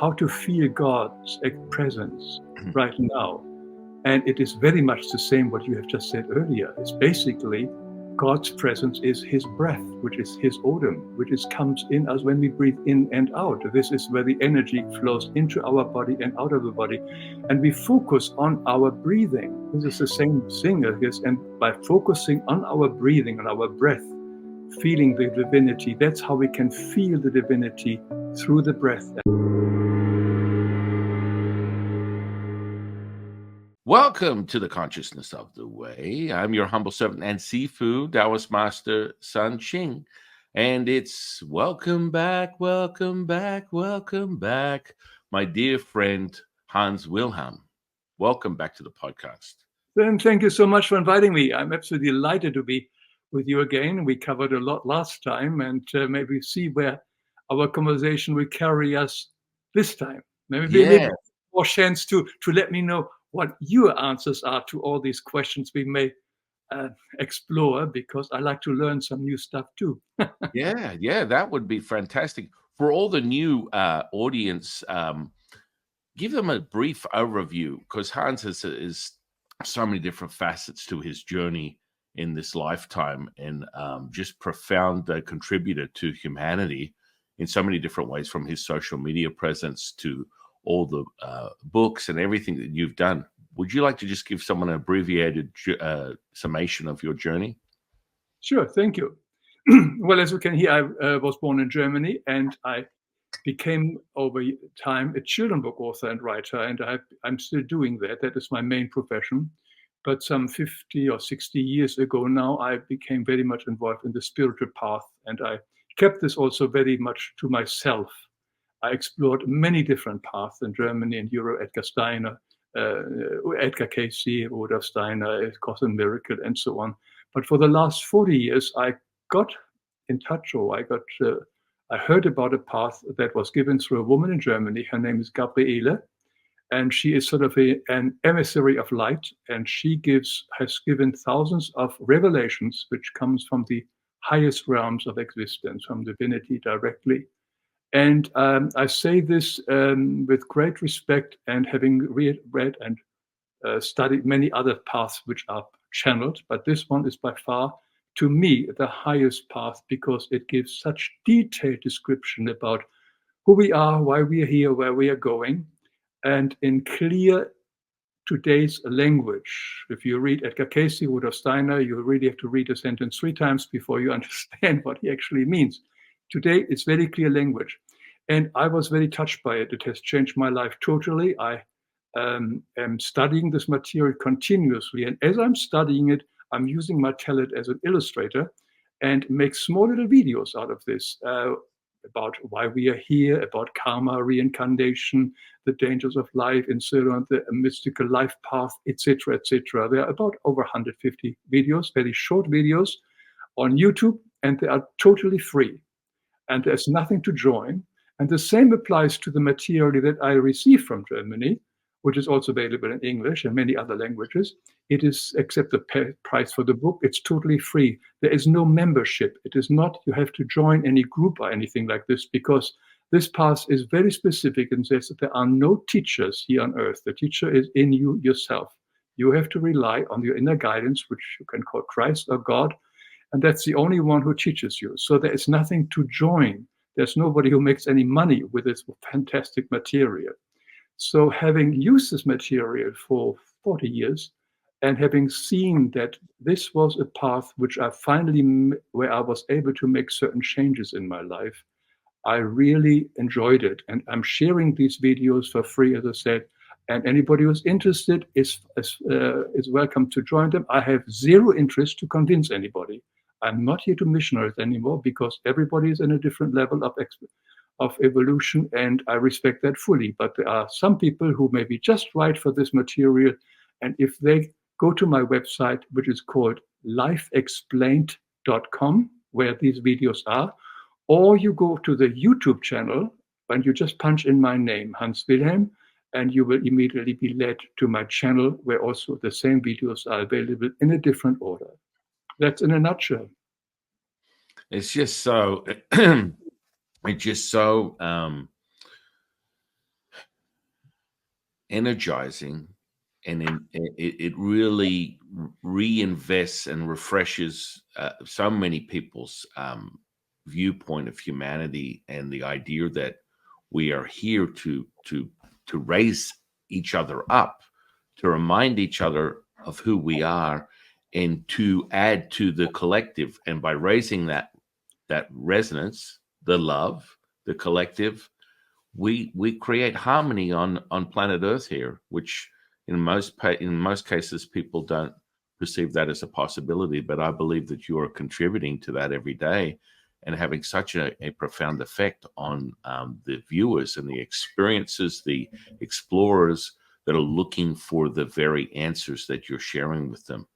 how to feel God's presence right now. And it is very much the same what you have just said earlier. It's basically God's presence is his breath, which is his odor, which comes in us when we breathe in and out. This is where the energy flows into our body and out of the body. And we focus on our breathing. This is the same thing, I guess. And by focusing on our breathing, on our breath, feeling the divinity, that's how we can feel the divinity through the breath. Welcome to the Consciousness of the Way. I'm your humble servant and Sifu, Taoist Master San Qing. And it's welcome back, welcome back, welcome back, my dear friend Hans Wilhelm. Welcome back to the podcast. Then thank you so much for inviting me. I'm absolutely delighted to be with you again. We covered a lot last time, and maybe see where our conversation will carry us this time. Maybe more chance to let me know what your answers are to all these questions we may explore, because I like to learn some new stuff too. Yeah, that would be fantastic. For all the new audience, give them a brief overview, because Hans is so many different facets to his journey in this lifetime, and just profound contributor to humanity in so many different ways, from his social media presence to all the books and everything that you've done. Would you like to just give someone an abbreviated summation of your journey? Sure, thank you. Well, as you can hear, I was born in Germany, and I became over time a children's book author and writer, and I'm still doing that. That is my main profession. But some 50 or 60 years ago now, I became very much involved in the spiritual path, and I kept this also very much to myself. I explored many different paths in Germany and Europe, Edgar Steiner, Edgar Cayce, Rudolf Steiner, Cosmic Miracle, and so on. But for the last 40 years, I got in touch, or I heard about a path that was given through a woman in Germany. Her name is Gabriele, and she is sort of an emissary of light, and she has given thousands of revelations, which comes from the highest realms of existence, from divinity directly. And I say this with great respect, and having read and studied many other paths which are channeled, but this one is by far, to me, the highest path, because it gives such detailed description about who we are, why we are here, where we are going, and in clear today's language. If you read Edgar Cayce, Rudolf Steiner, you really have to read a sentence 3 times before you understand what he actually means. Today, it's very clear language. And I was very touched by it. It has changed my life totally. I am studying this material continuously. And as I'm studying it, I'm using my talent as an illustrator and make small little videos out of this, about why we are here, about karma, reincarnation, the dangers of life, and so on, the mystical life path, etc., etc. There are about over 150 videos, very short videos on YouTube, and they are totally free. And there's nothing to join. And the same applies to the material that I received from Germany, which is also available in English and many other languages. It is, except the price for the book, it's totally free. There is no membership. It is not, you have to join any group or anything like this, because this path is very specific and says that there are no teachers here on earth. The teacher is in you yourself. You have to rely on your inner guidance, which you can call Christ or God, and that's the only one who teaches you. So there is nothing to join. There's nobody who makes any money with this fantastic material. So having used this material for 40 years, and having seen that this was a path where I was able to make certain changes in my life, I really enjoyed it. And I'm sharing these videos for free, as I said, and anybody who's interested is welcome to join them. I have zero interest to convince anybody. I'm not here to missionarize anymore, because everybody is in a different level of evolution, and I respect that fully. But there are some people who may be just right for this material, and if they go to my website, which is called lifeexplained.com, where these videos are, or you go to the YouTube channel and you just punch in my name, Hans Wilhelm, and you will immediately be led to my channel, where also the same videos are available in a different order. That's in a nutshell. It's just so energizing, and it really reinvests and refreshes so many people's viewpoint of humanity, and the idea that we are here to raise each other up, to remind each other of who we are, and to add to the collective. And by raising that resonance, the love, the collective, we create harmony on planet Earth here, which in most cases people don't perceive that as a possibility. But I believe that you are contributing to that every day, and having such a profound effect on the viewers and the experiences, the explorers that are looking for the very answers that you're sharing with them.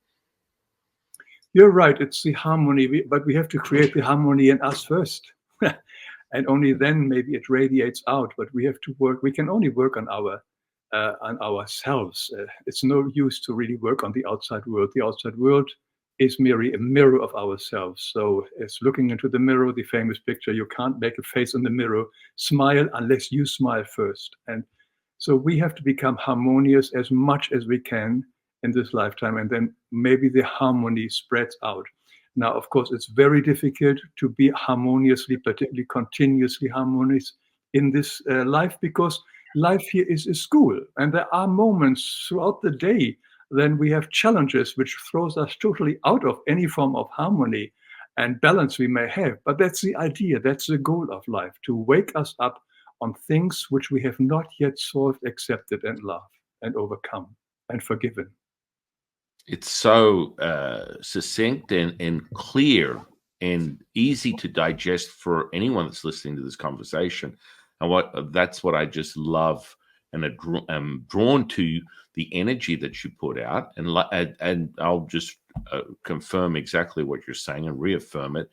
You're right. It's the harmony, but we have to create the harmony in us first. And only then maybe it radiates out. But we have to work. We can only work on ourselves. It's no use to really work on the outside world. The outside world is merely a mirror of ourselves. So it's looking into the mirror, the famous picture. You can't make a face in the mirror, smile unless you smile first. And so we have to become harmonious as much as we can in this lifetime, and then maybe the harmony spreads out. Now, of course, it's very difficult to be harmoniously, particularly continuously harmonious in this life, because life here is a school, and there are moments throughout the day then we have challenges which throws us totally out of any form of harmony and balance we may have. But that's the idea, that's the goal of life, to wake us up on things which we have not yet solved, accepted, and loved, and overcome, and forgiven. It's so succinct and clear and easy to digest for anyone that's listening to this conversation. And that's what I just love, and am drawn to the energy that you put out. And I'll just confirm exactly what you're saying and reaffirm it,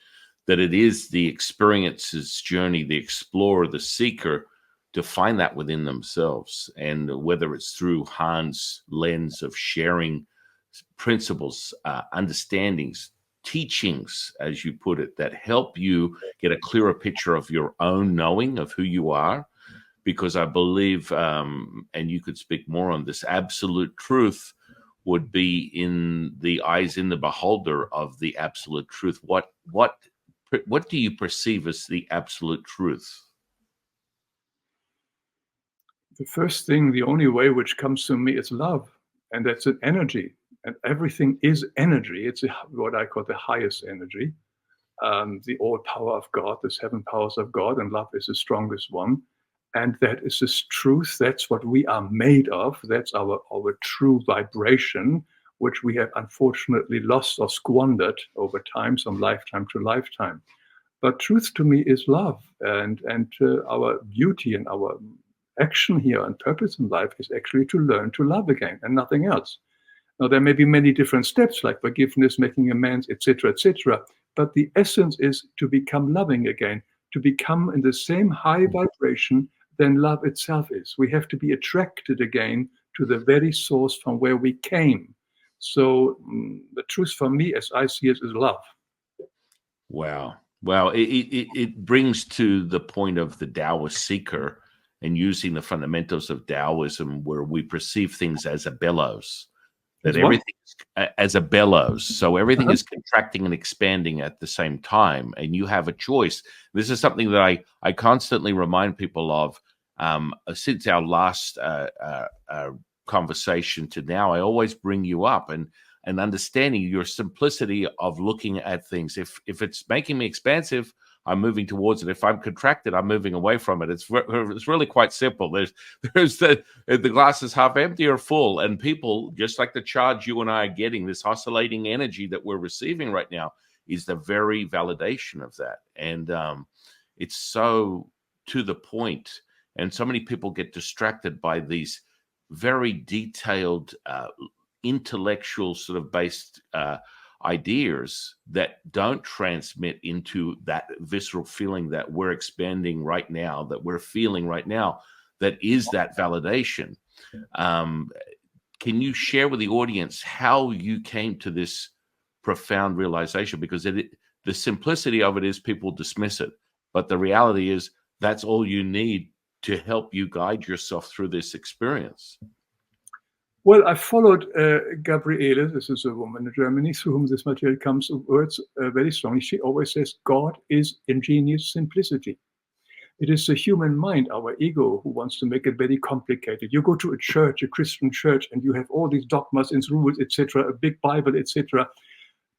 that it is the experience's journey, the explorer, the seeker, to find that within themselves. And whether it's through Hans' lens of sharing principles, understandings, teachings, as you put it, that help you get a clearer picture of your own knowing of who you are. Because I believe, and you could speak more on this, absolute truth would be in the eyes in the beholder of the absolute truth. What do you perceive as the absolute truth? The first thing, the only way which comes to me is love, and that's an energy. And everything is energy. It's what I call the highest energy, the all power of God, the 7 powers of God, and love is the strongest one. And that is this truth. That's what we are made of. That's our true vibration, which we have unfortunately lost or squandered over time, from lifetime to lifetime. But truth to me is love, and our beauty and our action here and purpose in life is actually to learn to love again, and nothing else. Now, there may be many different steps like forgiveness, making amends, etc., etc. But the essence is to become loving again, to become in the same high vibration than love itself is. We have to be attracted again to the very source from where we came. So the truth for me, as I see it, is love. Wow. Well, it brings to the point of the Taoist seeker, and using the fundamentals of Taoism, where we perceive things as a bellows. That everything is as a bellows. So everything is contracting and expanding at the same time, and you have a choice. This is something that I constantly remind people of since our last conversation to now. I always bring you up and understanding your simplicity of looking at things. If it's making me expansive, I'm moving towards it. If I'm contracted, I'm moving away from it. It's really quite simple. There's the glass is half empty or full, and people, just like the charge you and I are getting, this oscillating energy that we're receiving right now, is the very validation of that. And it's so to the point, and so many people get distracted by these very detailed, intellectual sort of based ideas that don't transmit into that visceral feeling that we're expanding right now, that we're feeling right now, that is that validation. Can you share with the audience how you came to this profound realization? Because the simplicity of it is people dismiss it, but the reality is that's all you need to help you guide yourself through this experience. Well, I followed Gabriele, this is a woman in Germany through whom this material comes, words very strongly. She always says, God is ingenious simplicity. It is the human mind, our ego, who wants to make it very complicated. You go to a church, a Christian church, and you have all these dogmas and rules, etc., a big Bible, etc.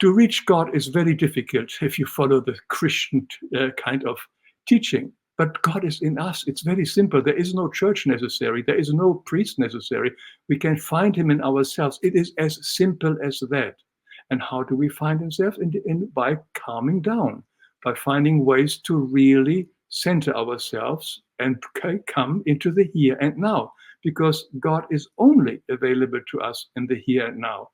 To reach God is very difficult if you follow the Christian kind of teaching. But God is in us. It's very simple. There is no church necessary. There is no priest necessary. We can find him in ourselves. It is as simple as that. And how do we find himself? By calming down, by finding ways to really center ourselves and come into the here and now, because God is only available to us in the here and now.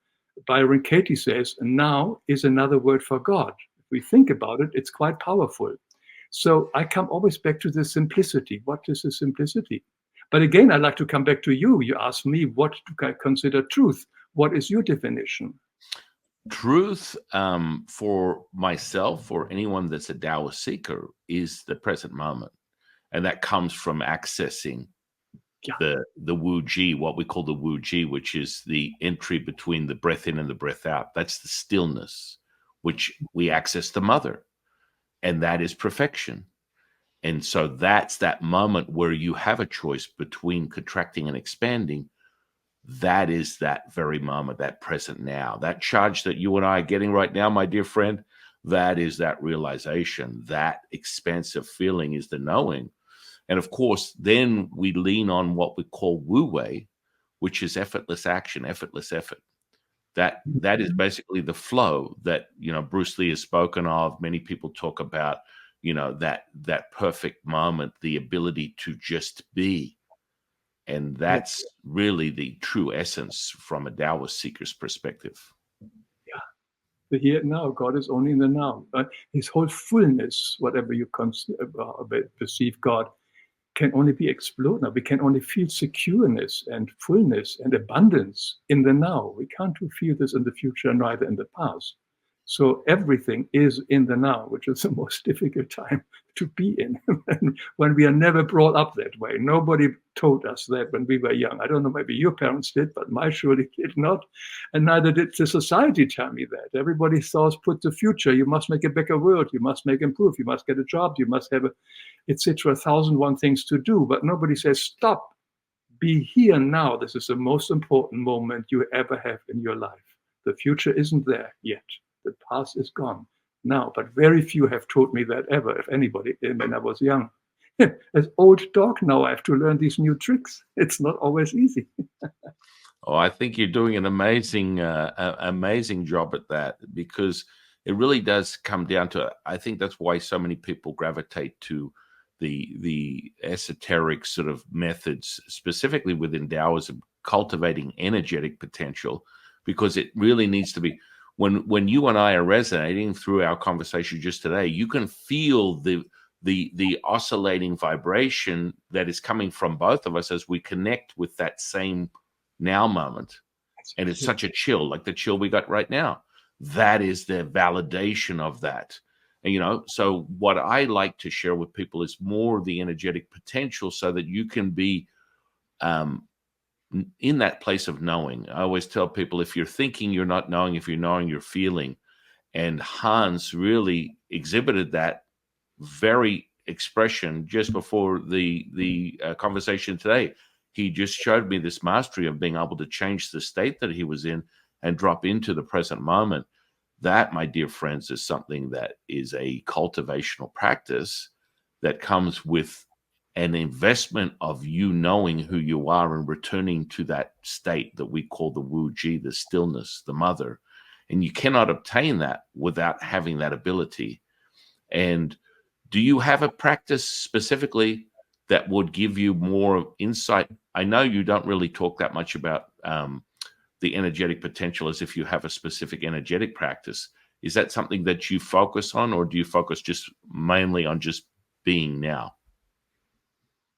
Byron Katie says, now is another word for God. If we think about it, it's quite powerful. So I come always back to the simplicity. What is the simplicity? But again, I'd like to come back to you. You asked me what to consider truth. What is your definition? Truth, for myself or anyone that's a Taoist seeker, is the present moment. And that comes from accessing the Wu Ji, what we call the Wu Ji, which is the entry between the breath in and the breath out. That's the stillness, which we access the mother. And that is perfection. And so that's that moment where you have a choice between contracting and expanding. That is that very moment, that present now. That charge that you and I are getting right now, my dear friend, that is that realization. That expansive feeling is the knowing. And of course, then we lean on what we call Wu Wei, which is effortless action, effortless effort. That is basically the flow that, Bruce Lee has spoken of. Many people talk about, that perfect moment, the ability to just be. And that's really the true essence from a Taoist seeker's perspective. Yeah, the here and now. God is only in the now. His whole fullness, whatever you perceive God, can only be explored now. We can only feel secureness and fullness and abundance in the now. We can't feel this in the future, neither in the past. So everything is in the now, which is the most difficult time to be in. When we are never brought up that way. Nobody told us that when we were young. I don't know, maybe your parents did, but mine surely did not. And neither did the society tell me that. Everybody thought, put the future, you must make a better world, you must make improve, you must get a job, you must have etc. 1,001 things to do. But nobody says, stop, be here now. This is the most important moment you ever have in your life. The future isn't there yet. The past is gone now, but very few have told me that ever, if anybody, when I was young. As old dog now, I have to learn these new tricks. It's not always easy. Oh, I think you're doing an amazing job at that, because it really does come down to, I think that's why so many people gravitate to the esoteric sort of methods, specifically within Taoism, cultivating energetic potential, because it really needs to be, when you and I are resonating through our conversation just today, you can feel the oscillating vibration that is coming from both of us as we connect with that same now moment. And it's such a chill, like the chill we got right now. That is the validation of that. And, so what I like to share with people is more the energetic potential, so that you can be in that place of knowing. I always tell people, if you're thinking, you're not knowing. If you're knowing, you're feeling. And Hans really exhibited that very expression just before the conversation today. He just showed me this mastery of being able to change the state that he was in and drop into the present moment. That, my dear friends, is something that is a cultivational practice that comes with an investment of you knowing who you are and returning to that state that we call the Wu Ji, the stillness, the mother. And you cannot obtain that without having that ability. And do you have a practice specifically that would give you more insight? I know you don't really talk that much about the energetic potential as if you have a specific energetic practice. Is that something that you focus on, or do you focus just mainly on just being now?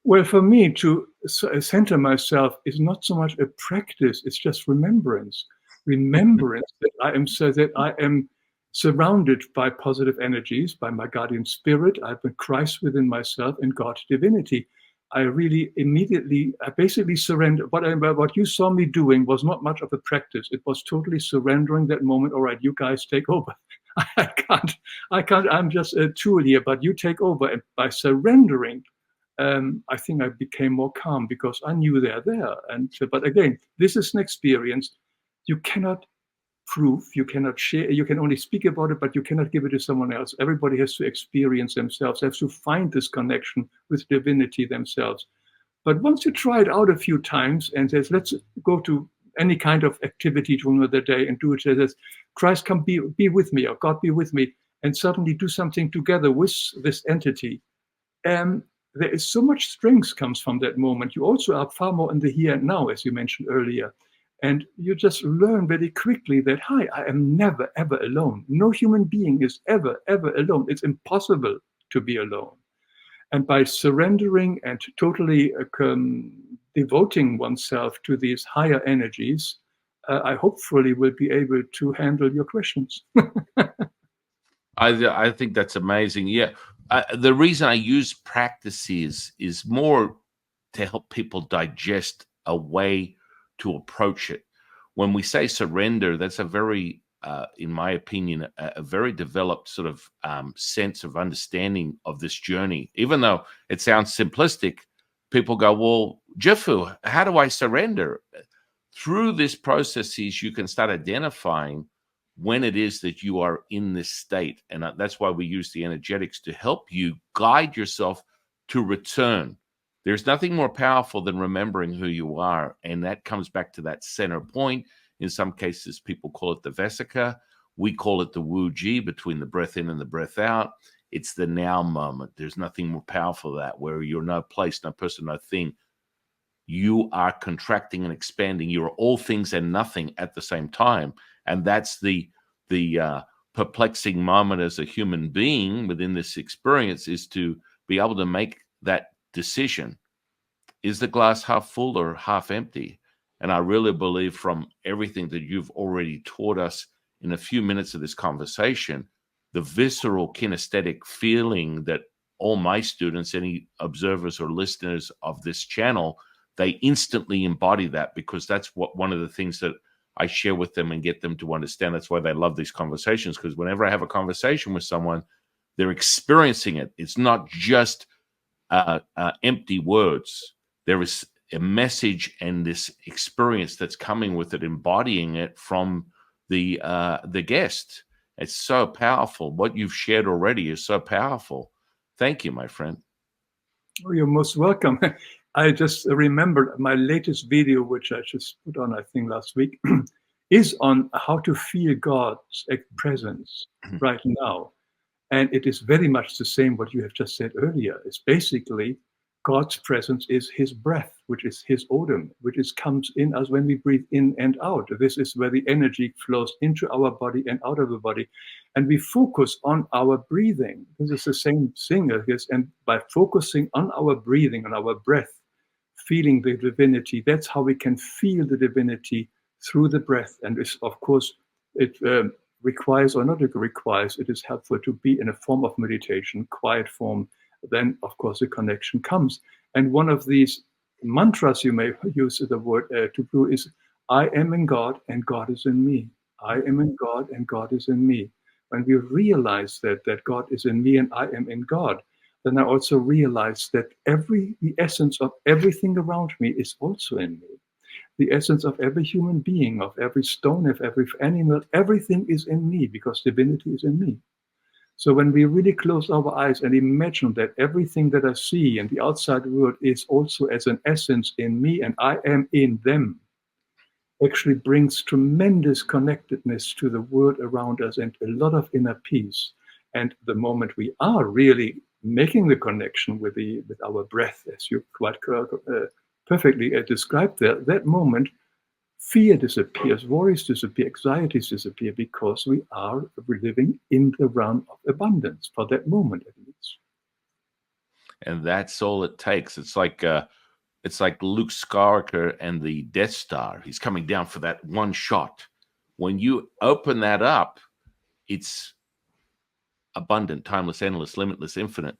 Well, for me, to center myself is not so much a practice, it's just remembrance. Remembrance that I am surrounded by positive energies, by my guardian spirit. I have Christ within myself and God's divinity. I really immediately, I basically surrendered. What you saw me doing was not much of a practice. It was totally surrendering that moment. All right, you guys take over. I can't, I'm just a tool here, but you take over. And by surrendering, I think I became more calm because I knew they're there. But again, this is an experience you cannot prove, you cannot share, you can only speak about it, but you cannot give it to someone else. Everybody has to experience themselves, has to find this connection with divinity themselves. But once you try it out a few times and says, let's go to any kind of activity during the day and do it, says, Christ, come be with me, or God be with me, and suddenly do something together with this entity. There is so much strength comes from that moment. You also are far more in the here and now, as you mentioned earlier. And you just learn very quickly that, hi, I am never, ever alone. No human being is ever, ever alone. It's impossible to be alone. And by surrendering and totally devoting oneself to these higher energies, I hopefully will be able to handle your questions. I think that's amazing. Yeah. The reason I use practices is more to help people digest a way to approach it. When we say surrender, that's a very, in my opinion, a very developed sort of sense of understanding of this journey. Even though it sounds simplistic, people go, well, Jifu, how do I surrender? Through this processes, you can start identifying when it is that you are in this state. And that's why we use the energetics to help you guide yourself to return. There's nothing more powerful than remembering who you are. And that comes back to that center point. In some cases, people call it the Vesica. We call it the Wu Ji, between the breath in and the breath out. It's the now moment. There's nothing more powerful than that, where you're no place, no person, no thing. You are contracting and expanding. You're all things and nothing at the same time. And that's the perplexing moment as a human being within this experience, is to be able to make that decision. Is the glass half full or half empty? And I really believe, from everything that you've already taught us in a few minutes of this conversation, the visceral kinesthetic feeling that all my students, any observers or listeners of this channel, they instantly embody that, because that's what one of the things that I share with them and get them to understand. That's why they love these conversations, because whenever I have a conversation with someone, they're experiencing it. It's not just empty words. There is a message and this experience that's coming with it, embodying it from the guest. It's so powerful. What you've shared already is so powerful. Thank you, my friend. Oh, you're most welcome. I just remembered my latest video, which I just put on, I think, last week, is on how to feel God's presence right now. And it is very much the same what you have just said earlier. It's basically God's presence is his breath, which is his odor, which comes in us when we breathe in and out. This is where the energy flows into our body and out of the body. And we focus on our breathing. This is the same thing, I guess. And by focusing on our breathing, on our breath, feeling the divinity, that's how we can feel the divinity through the breath. And it's, of course, it requires, or not requires, it is helpful to be in a form of meditation, quiet form. Then, of course, the connection comes. And one of these mantras you may use the word to do is, I am in God and God is in me. I am in God and God is in me. When we realize that God is in me and I am in God, then I also realize that the essence of everything around me is also in me. The essence of every human being, of every stone, of every animal, everything is in me, because divinity is in me. So when we really close our eyes and imagine that everything that I see in the outside world is also as an essence in me and I am in them, actually brings tremendous connectedness to the world around us and a lot of inner peace. And the moment we are really making the connection with our breath, as you quite perfectly described there, that moment, fear disappears, worries disappear, anxieties disappear, because we are living in the realm of abundance for that moment, at least. And that's all it takes. It's like Luke Skywalker and the Death Star. He's coming down for that one shot. When you open that up, it's abundant, timeless, endless, limitless, infinite.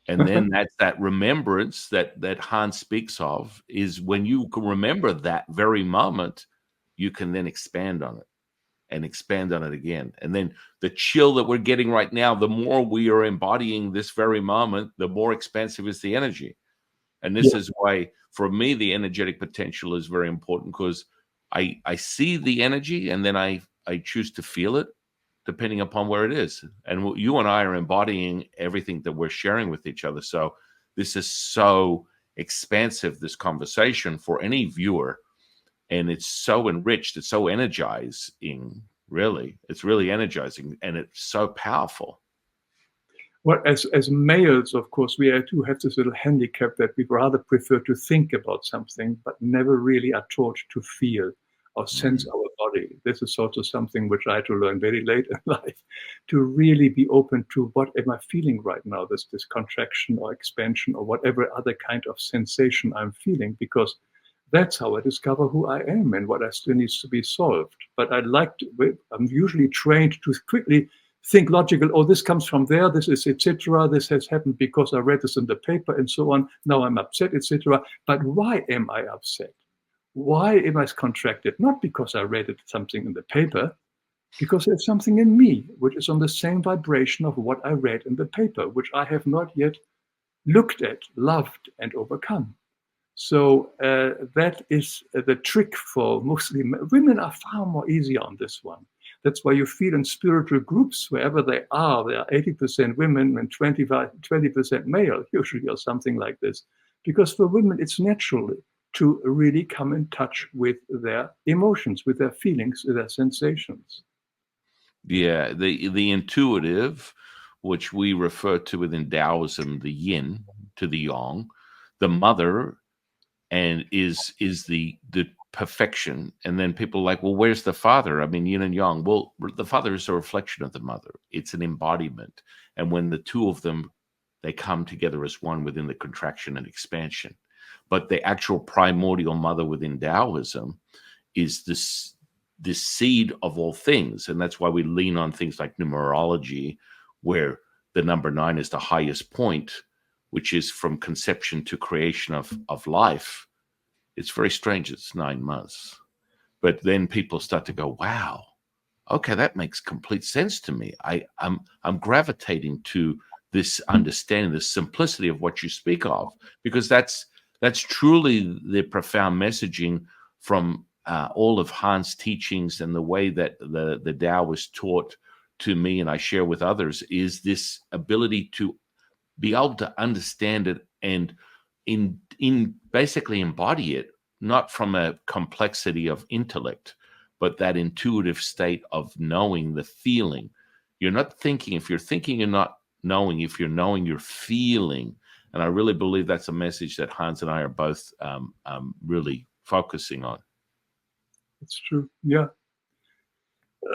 And then that's that remembrance that Hans speaks of, is when you can remember that very moment, you can then expand on it and expand on it again. And then the chill that we're getting right now, the more we are embodying this very moment, the more expansive is the energy. And this is why, for me, the energetic potential is very important, because I see the energy and then I choose to feel it depending upon where it is. And you and I are embodying everything that we're sharing with each other. So this is so expansive, this conversation, for any viewer. And it's so enriched, it's so energizing, really. It's really energizing, and it's so powerful. Well, as males, of course, we do have this little handicap that we rather prefer to think about something, but never really are taught to feel or sense our body. This is also something which I had to learn very late in life, to really be open to what am I feeling right now, this contraction or expansion or whatever other kind of sensation I'm feeling, because that's how I discover who I am and what still needs to be solved. But I'm usually trained to quickly think logical, oh, this comes from there, this is etc. This has happened because I read this in the paper and so on. Now I'm upset, etc. But why am I upset? Why am I contracted? Not because I read something in the paper, because there's something in me which is on the same vibration of what I read in the paper, which I have not yet looked at, loved, and overcome. So that is the trick for mostly women. Are far more easier on this one. That's why you feel in spiritual groups, wherever they are 80% women and 20% male, usually, or something like this. Because for women, it's natural to really come in touch with their emotions, with their feelings, with their sensations. Yeah, the intuitive, which we refer to within Taoism, the yin to the yang, the mother, and is the perfection. And then people are like, well, where's the father? I mean, yin and yang. Well, the father is a reflection of the mother. It's an embodiment. And when the two of them, they come together as one within the contraction and expansion. But the actual primordial mother within Taoism is this seed of all things. And that's why we lean on things like numerology, where the number 9 is the highest point, which is from conception to creation of life. It's very strange. It's 9 months. But then people start to go, wow, okay, that makes complete sense to me. I'm gravitating to this understanding, this simplicity of what you speak of, because that's truly the profound messaging from all of Hans' teachings, and the way that the Tao was taught to me and I share with others, is this ability to be able to understand it and in basically embody it, not from a complexity of intellect, but that intuitive state of knowing, the feeling. You're not thinking. If you're thinking, you're not knowing. If you're knowing, you're feeling. And I really believe that's a message that Hans and I are both really focusing on. It's true. Yeah.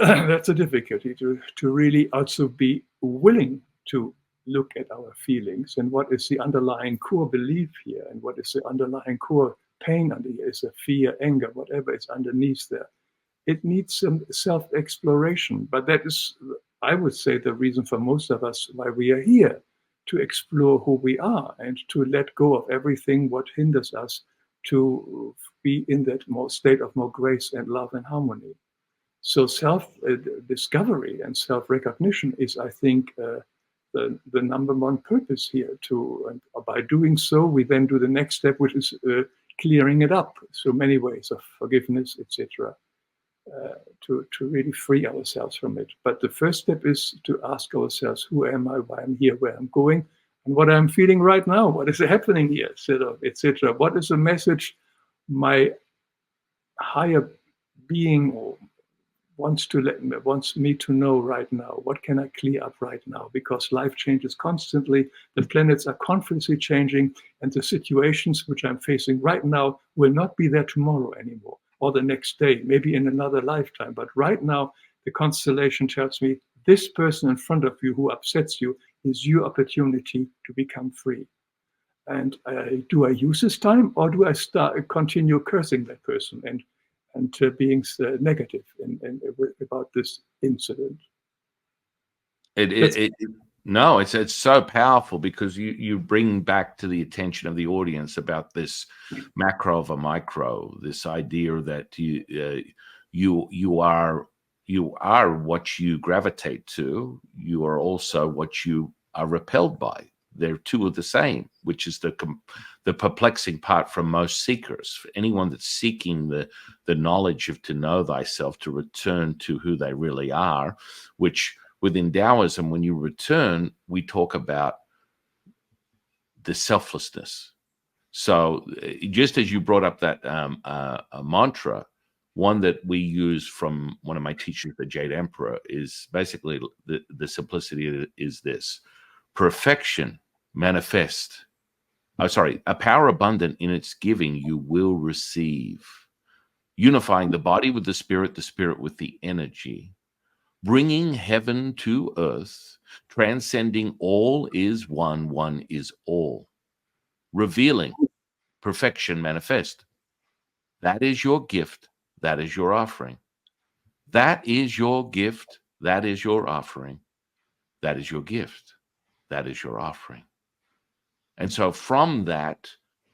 That's a difficulty, to really also be willing to look at our feelings and what is the underlying core belief here, and what is the underlying core pain under here. Is it fear, anger, whatever is underneath there? It needs some self-exploration, but that is, I would say, the reason for most of us why we are here, to explore who we are and to let go of everything what hinders us to be in that state of more grace and love and harmony. So self-discovery and self-recognition is, I think, the number one purpose here. By doing so, we then do the next step, which is clearing it up. So many ways of forgiveness, etc., to really free ourselves from it. But the first step is to ask ourselves, who am I, why I'm here, where I'm going, and what I'm feeling right now. What is happening here, etc. What is the message my higher being wants me to know right now? What can I clear up right now? Because life changes constantly. The planets are constantly changing, and the situations which I'm facing right now will not be there tomorrow anymore, or the next day, maybe in another lifetime. But right now, the constellation tells me this person in front of you who upsets you is your opportunity to become free. And do I use this time, or do I continue cursing that person and being negative about this incident? No, it's so powerful because you bring back to the attention of the audience about this macro of a micro, this idea that you are what you gravitate to. You are also what you are repelled by. They're two of the same, which is the perplexing part for most seekers. For anyone that's seeking the knowledge of to know thyself, to return to who they really are, which within Taoism, when you return, we talk about the selflessness. So just as you brought up that a mantra, one that we use from one of my teachers, the Jade Emperor, is basically the simplicity is this: perfection manifest. Oh, sorry, a power abundant in its giving you will receive, unifying the body with the spirit with the energy, bringing heaven to earth, transcending all is one, one is all, revealing perfection manifest. That is your gift. That is your offering. That is your gift. That is your offering. That is your gift. That is your offering. And so from that,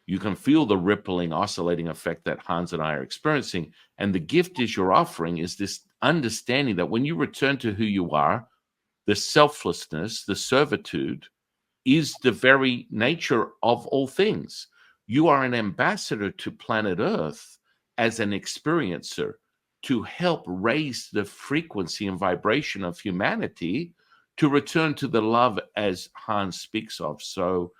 you can feel the rippling, oscillating effect that Hans and I are experiencing. And the gift is your offering is this understanding that when you return to who you are, the selflessness, the servitude is the very nature of all things. You are an ambassador to planet Earth as an experiencer to help raise the frequency and vibration of humanity to return to the love as Hans speaks of so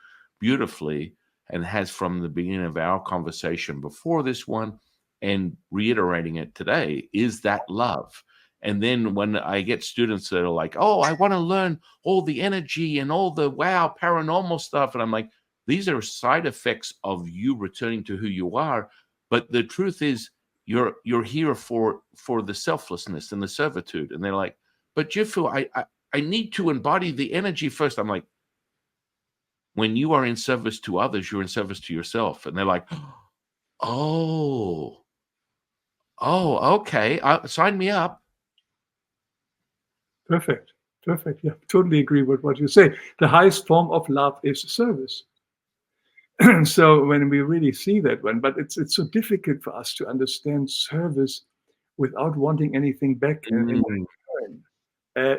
beautifully and has from the beginning of our conversation before this one and reiterating it today is that love. And then when I get students that are like, oh, I want to learn all the energy and all the wow paranormal stuff, and I'm like, these are side effects of you returning to who you are. But the truth is you're here for the selflessness and the servitude. And they're like, but Jifu, I need to embody the energy first. I'm like, when you are in service to others, you're in service to yourself. And they're like, oh, okay, sign me up. Perfect. Perfect. Yeah, totally agree with what you say. The highest form of love is service. So when we really see that one, but it's so difficult for us to understand service without wanting anything back in return.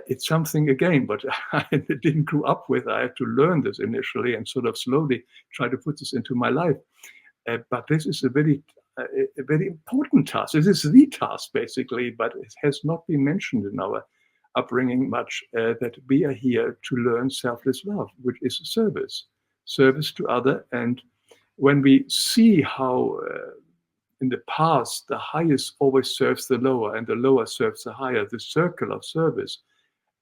It's something again, but I didn't grow up with. I had to learn this initially and sort of slowly try to put this into my life. But this is a very important task. This is the task basically, but it has not been mentioned in our upbringing much. That we are here to learn selfless love, which is service to other. And when we see how in the past the highest always serves the lower and the lower serves the higher, the circle of service,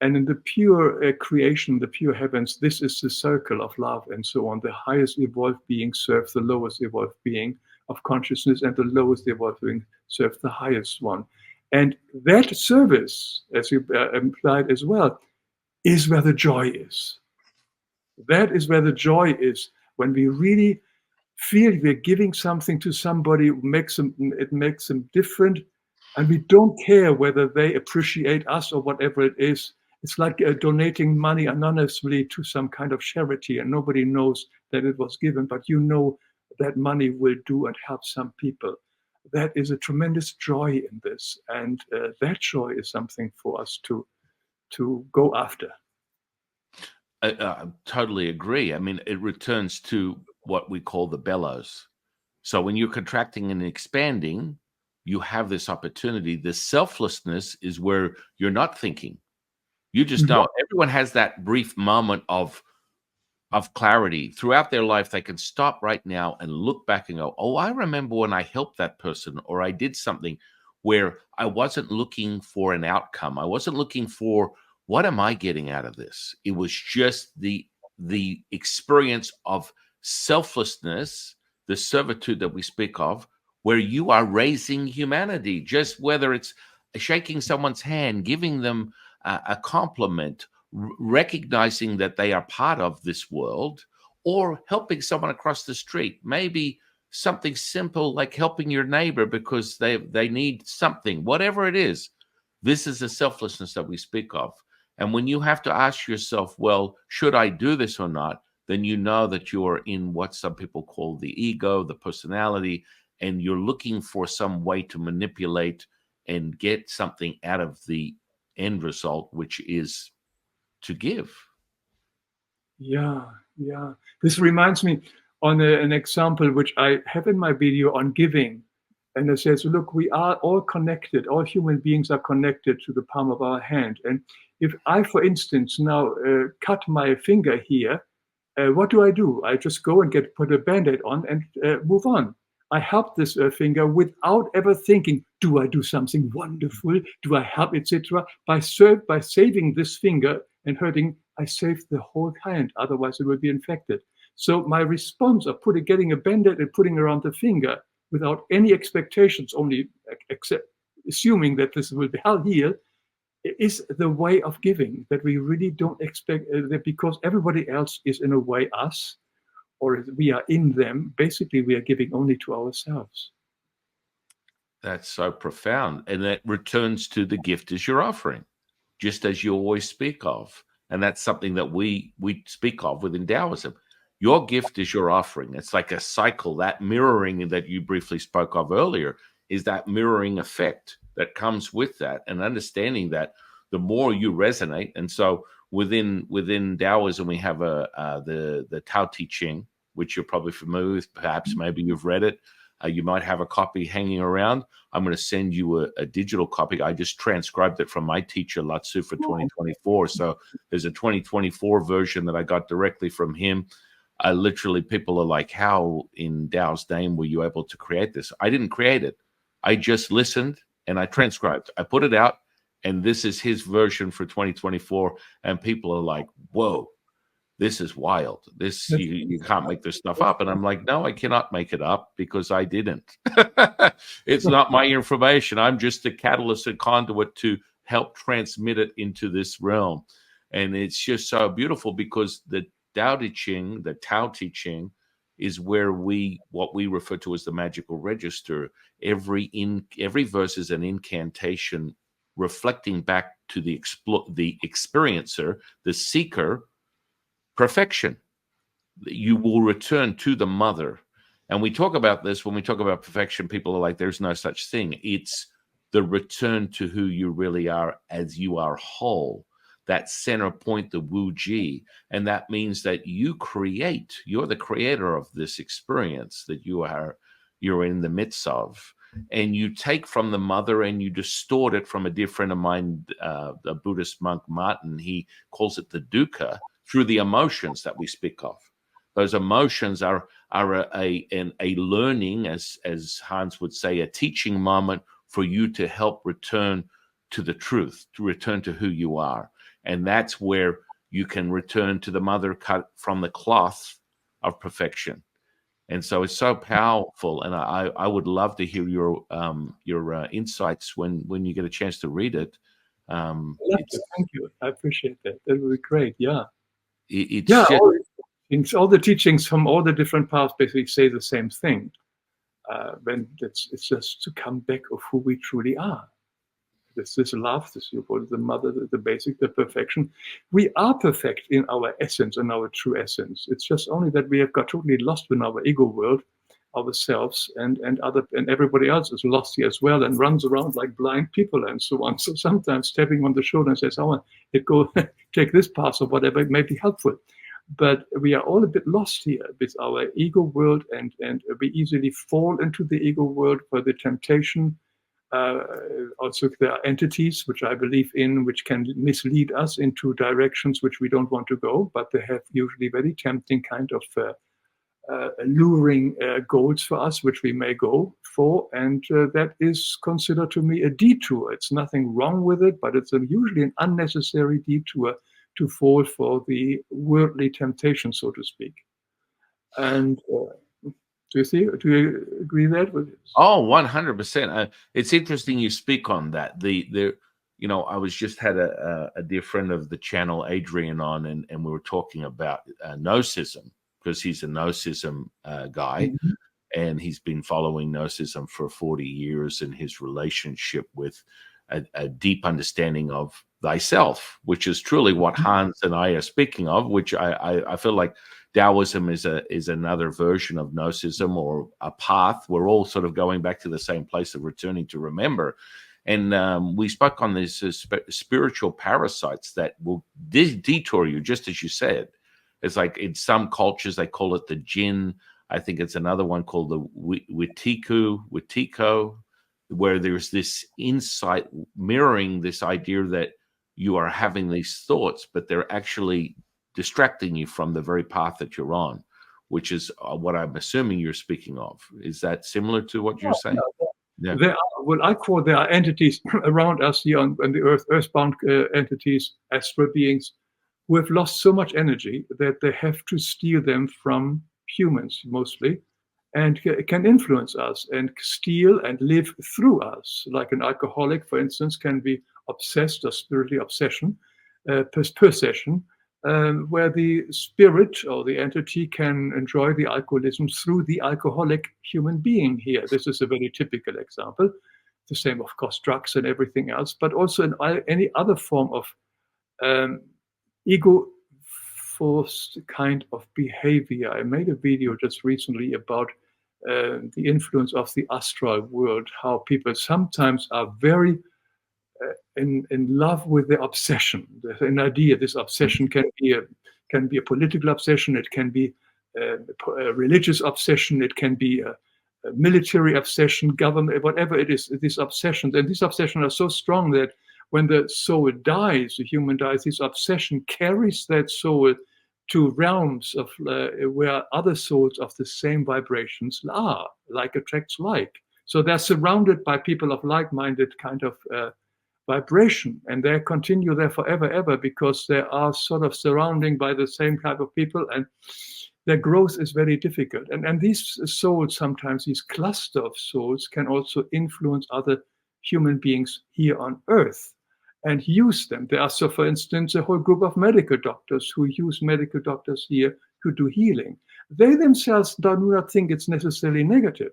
and in the pure creation, the pure heavens, this is the circle of love and so on. The highest evolved being serves the lowest evolved being of consciousness, and the lowest evolved being serves the highest one. And that service, as you implied as well, is where the joy is. That is where the joy is, when we really feel we're giving something to somebody, it makes them different, and we don't care whether they appreciate us or whatever it is. It's like donating money anonymously to some kind of charity, and nobody knows that it was given, but you know that money will do and help some people. That is a tremendous joy in this, and that joy is something for us to go after. I totally agree. I mean, it returns to what we call the bellows. So when you're contracting and expanding, you have this opportunity. The selflessness is where you're not thinking. You just know. Everyone has that brief moment of clarity throughout their life. They can stop right now and look back and go, oh, I remember when I helped that person, or I did something where I wasn't looking for an outcome. I wasn't looking for, what am I getting out of this? It was just the experience of selflessness, the servitude that we speak of, where you are raising humanity, just whether it's shaking someone's hand, giving them a compliment, recognizing that they are part of this world, or helping someone across the street. Maybe something simple like helping your neighbor because they need something, whatever it is. This is the selflessness that we speak of. And when you have to ask yourself, well, should I do this or not? Then you know that you're in what some people call the ego, the personality, and you're looking for some way to manipulate and get something out of the end result, which is to give. Yeah, yeah. This reminds me on an example which I have in my video on giving. And it says, look, we are all connected. All human beings are connected to the palm of our hand. And if I, for instance, now cut my finger here, what do? I just go and put a Band-Aid on and move on. I help this finger without ever thinking, do I do something wonderful? Do I help, etc.? By saving this finger and hurting, I saved the whole hand. Otherwise, it will be infected. So my response of getting a Band-Aid and putting around the finger without any expectations, only assuming that this will be healed, is the way of giving, that we really don't expect that because everybody else is in a way us, or we are in them. Basically, we are giving only to ourselves. That's so profound. And that returns to the gift as you're offering, just as you always speak of. And that's something that we speak of within Taoism. Your gift is your offering. It's like a cycle. That mirroring that you briefly spoke of earlier is that mirroring effect that comes with that, and understanding that the more you resonate. And so within Taoism, we have the Tao Te Ching, which you're probably familiar with. Perhaps maybe you've read it. You might have a copy hanging around. I'm going to send you a digital copy. I just transcribed it from my teacher, Latsu, for 2024. So there's a 2024 version that I got directly from him. Literally, people are like, how in Tao's name were you able to create this? I didn't create it. I just listened and I transcribed. I put it out, and this is his version for 2024. And people are like, whoa, this is wild. This you can't make this stuff up. And I'm like, no, I cannot make it up because I didn't. It's not my information. I'm just a catalyst and conduit to help transmit it into this realm. And it's just so beautiful because the Tao Te Ching, the Tao Te Ching, is where what we refer to as the magical register. Every verse is an incantation reflecting back to the experiencer, the seeker, perfection. You will return to the mother. And we talk about this when we talk about perfection. People are like, there's no such thing. It's the return to who you really are as you are whole. That center point, the Wu Ji. And that means that you're the creator of this experience that you're in the midst of. And you take from the mother and you distort it. From a dear friend of mine, a Buddhist monk, Martin, he calls it the dukkha, through the emotions that we speak of. Those emotions are a learning, as Hans would say, a teaching moment for you to help return to the truth, to return to who you are. And that's where you can return to the mother cut from the cloth of perfection. And so it's so powerful. And I would love to hear your insights when you get a chance to read it. Thank you. I appreciate that. That would be great. Yeah. All the teachings from all the different paths basically say the same thing. When it's just to come back of who we truly are. This love, this you call it the mother, the basic, the perfection. We are perfect in our essence and our true essence. It's just only that we have got totally lost in our ego world, ourselves, and everybody else is lost here as well and runs around like blind people and so on. So sometimes tapping on the shoulder and says, "I want to go take this path or whatever, it may be helpful." But we are all a bit lost here with our ego world, and we easily fall into the ego world for the temptation. Also, there are entities which I believe in, which can mislead us into directions which we don't want to go, but they have usually very tempting kind of alluring goals for us, which we may go for. And that is considered to me a detour. It's nothing wrong with it, but it's usually an unnecessary detour to fall for the worldly temptation, so to speak. And do you agree with that? Oh, 100%. It's interesting you speak on that. I was just had a dear friend of the channel, Adrian, on, and we were talking about Gnosticism, because he's a Gnosticism guy, and he's been following Gnosticism for 40 years, and his relationship with a deep understanding of thyself, which is truly what Hans and I are speaking of, which I feel like Taoism is another version of Gnosticism, or a path. We're all sort of going back to the same place of returning to remember. And we spoke on these spiritual parasites that will detour you, just as you said. It's like in some cultures, they call it the jinn. I think it's another one called the Witiko, where there's this insight mirroring this idea that you are having these thoughts, but they're actually distracting you from the very path that you're on, which is what I'm assuming you're speaking of. Is that similar to what you're saying? Yeah. There are entities around us here on the Earth, earthbound entities, astral beings, who have lost so much energy that they have to steal them from humans mostly, and can influence us and steal and live through us. Like an alcoholic, for instance, can be obsessed or spiritually possession, where the spirit or the entity can enjoy the alcoholism through the alcoholic human being here. This is a very typical example. The same, of course, drugs and everything else, but also in any other form of ego-forced kind of behavior. I made a video just recently about the influence of the astral world, how people sometimes are very in love with the obsession. There's an idea. This obsession can be a political obsession. It can be a religious obsession. It can be a military obsession, government, whatever it is. These obsessions, and these obsessions are so strong that when the soul dies, the human dies, this obsession carries that soul to realms of where other souls of the same vibrations are, like attracts like. So they're surrounded by people of like-minded kind of vibration, and they continue there forever, ever, because they are sort of surrounding by the same type of people, and their growth is very difficult. And these souls, sometimes these cluster of souls, can also influence other human beings here on Earth and use them. There are, so for instance, a whole group of medical doctors who use medical doctors here to do healing. They themselves do not think it's necessarily negative.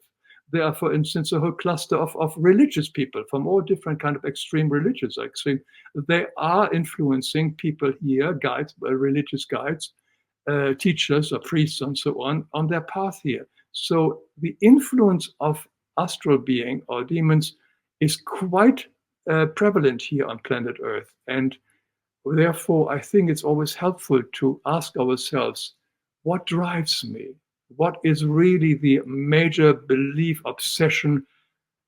There are, for instance, a whole cluster of religious people from all different kind of extreme religions. They are influencing people here, guides, religious guides, teachers or priests and so on their path here. So the influence of astral being or demons is quite prevalent here on planet Earth. And therefore, I think it's always helpful to ask ourselves, what drives me? What is really the major belief, obsession,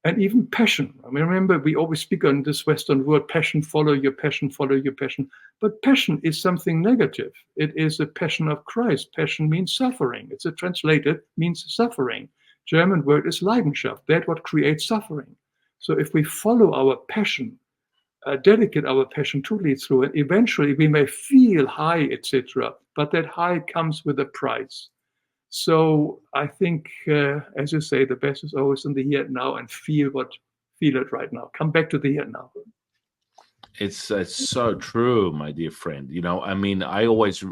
and even passion? I mean, remember, we always speak on this Western word, passion, follow your passion, follow your passion. But passion is something negative. It is the passion of Christ. Passion means suffering. It's translated, means suffering. German word is Leidenschaft. That's what creates suffering. So if we follow our passion, dedicate our passion totally through it, eventually we may feel high, etc. But that high comes with a price. So I think, as you say, the best is always in the here and now, and feel it right now. Come back to the here and now. It's so true, my dear friend. You know, I mean, I always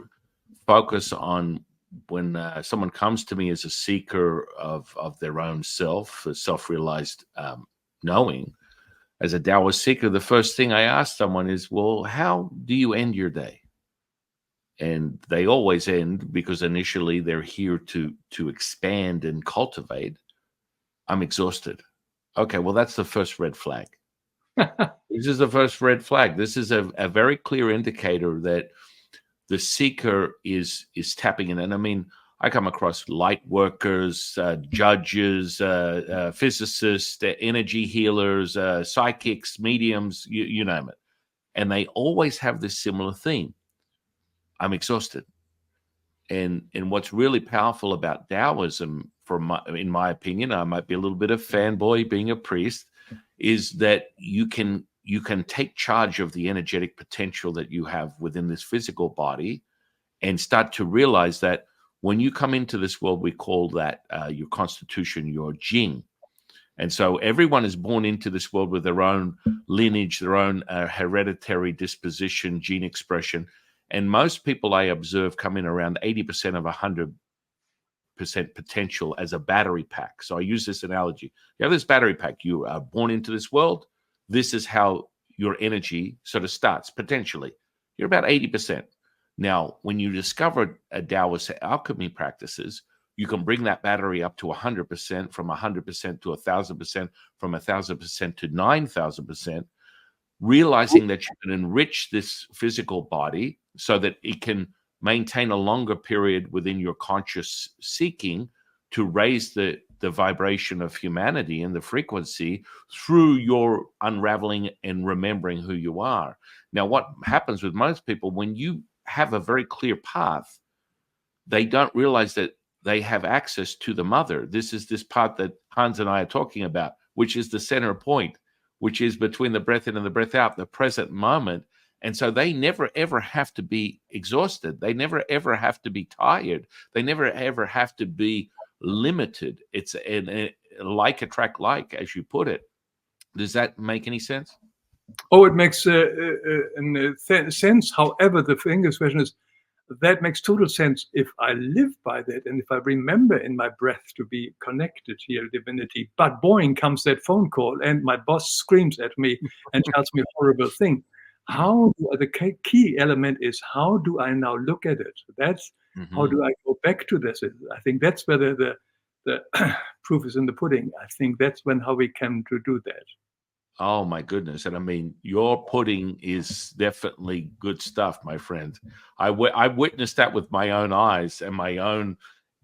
focus on when someone comes to me as a seeker of their own self, a self-realized knowing. As a Taoist seeker, the first thing I ask someone is, well, how do you end your day? And they always end, because initially they're here to expand and cultivate. I'm exhausted. Okay, well, that's the first red flag. This is the first red flag. This is a very clear indicator that the seeker is tapping in. And I mean, I come across light workers, judges, physicists, energy healers, psychics, mediums, you name it. And they always have this similar theme. I'm exhausted. And what's really powerful about Taoism, in my opinion, I might be a little bit of fanboy being a priest, is that you can take charge of the energetic potential that you have within this physical body, and start to realize that when you come into this world, we call that your constitution, your jing. And so everyone is born into this world with their own lineage, their own hereditary disposition, gene expression. And most people I observe come in around 80% of 100% potential as a battery pack. So I use this analogy. You have this battery pack. You are born into this world. this is how your energy sort of starts. Potentially, you're about 80%. Now, when you discover a Taoist alchemy practices, you can bring that battery up to 100%, from 100% to 1,000%, from 1,000% to 9,000%, realizing that you can enrich this physical body so that it can maintain a longer period within your conscious seeking to raise the vibration of humanity and the frequency through your unraveling and remembering who you are. Now, what happens with most people, when you have a very clear path, they don't realize that they have access to the mother. This is this part that Hans and I are talking about, which is the center point, which is between the breath in and the breath out, the present moment. And so they never, ever have to be exhausted. They never, ever have to be tired. They never, ever have to be limited. It's like attract like, as you put it. Does that make any sense? Oh, it makes sense. However, the question is, that makes total sense if I live by that and if I remember in my breath to be connected here, divinity. But boing comes that phone call and my boss screams at me and tells me a horrible thing. The key element is, how do I now look at it? That's how do I go back to this? I think that's where the proof is in the pudding. I think that's how we can do that. Oh my goodness. And I mean, your pudding is definitely good stuff, my friend. I witnessed that with my own eyes and my own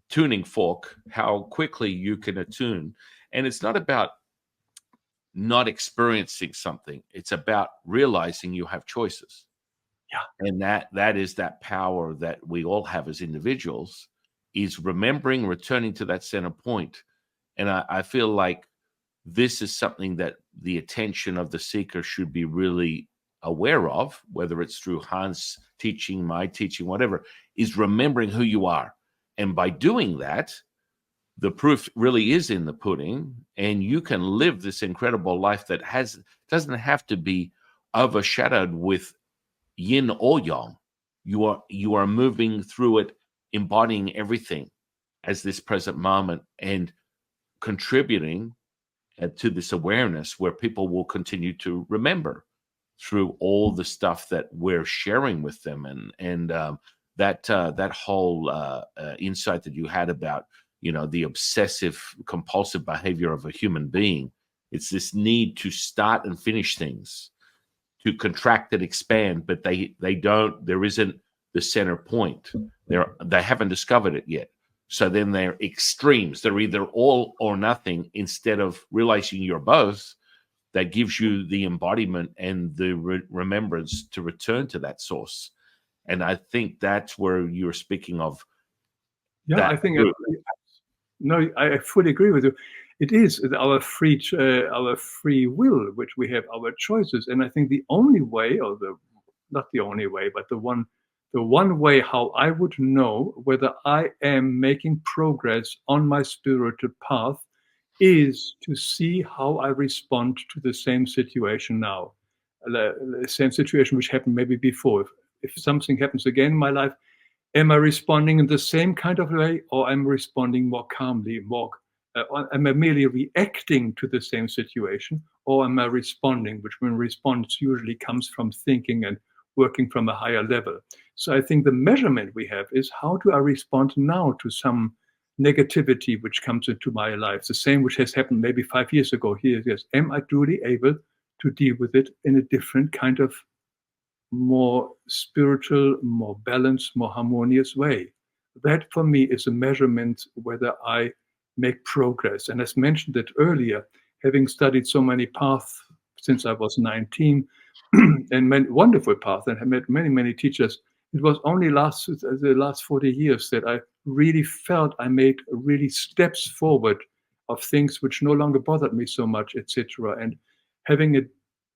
tuning fork, how quickly you can attune. And it's not about not experiencing something. It's about realizing you have choices. Yeah. And that is that power that we all have as individuals, is remembering, returning to that center point. And I feel like this is something that the attention of the seeker should be really aware of, whether it's through Hans' teaching, my teaching, whatever, is remembering who you are. And by doing that, the proof really is in the pudding, and you can live this incredible life that doesn't have to be overshadowed with yin or yang. You are moving through it, embodying everything as this present moment and contributing to this awareness where people will continue to remember through all the stuff that we're sharing with them. And that whole insight that you had about, the obsessive compulsive behavior of a human being. It's this need to start and finish things, to contract and expand, but there isn't the center point. They haven't discovered it yet. So then they're extremes. They're either all or nothing, instead of realizing you're both. That gives you the embodiment and the remembrance to return to that source. And I think that's where you're speaking of. Yeah, I think I fully agree with you. It is our free will, which we have our choices. And I think the only way, not the only way, but the one way how I would know whether I am making progress on my spiritual path is to see how I respond to the same situation now, the same situation which happened maybe before. If something happens again in my life, am I responding in the same kind of way, or am I responding more calmly, am I merely reacting to the same situation, or am I responding, which when response usually comes from thinking and working from a higher level. So I think the measurement we have is, how do I respond now to some negativity which comes into my life, the same which has happened maybe 5 years ago. Here, yes, am I truly able to deal with it in a different kind of more spiritual, more balanced, more harmonious way? That for me is a measurement whether I make progress. And as mentioned it earlier, having studied so many paths since I was 19, and many wonderful paths, and have met many, many teachers, it was only the last 40 years that I really felt I made really steps forward of things which no longer bothered me so much, etc. And having a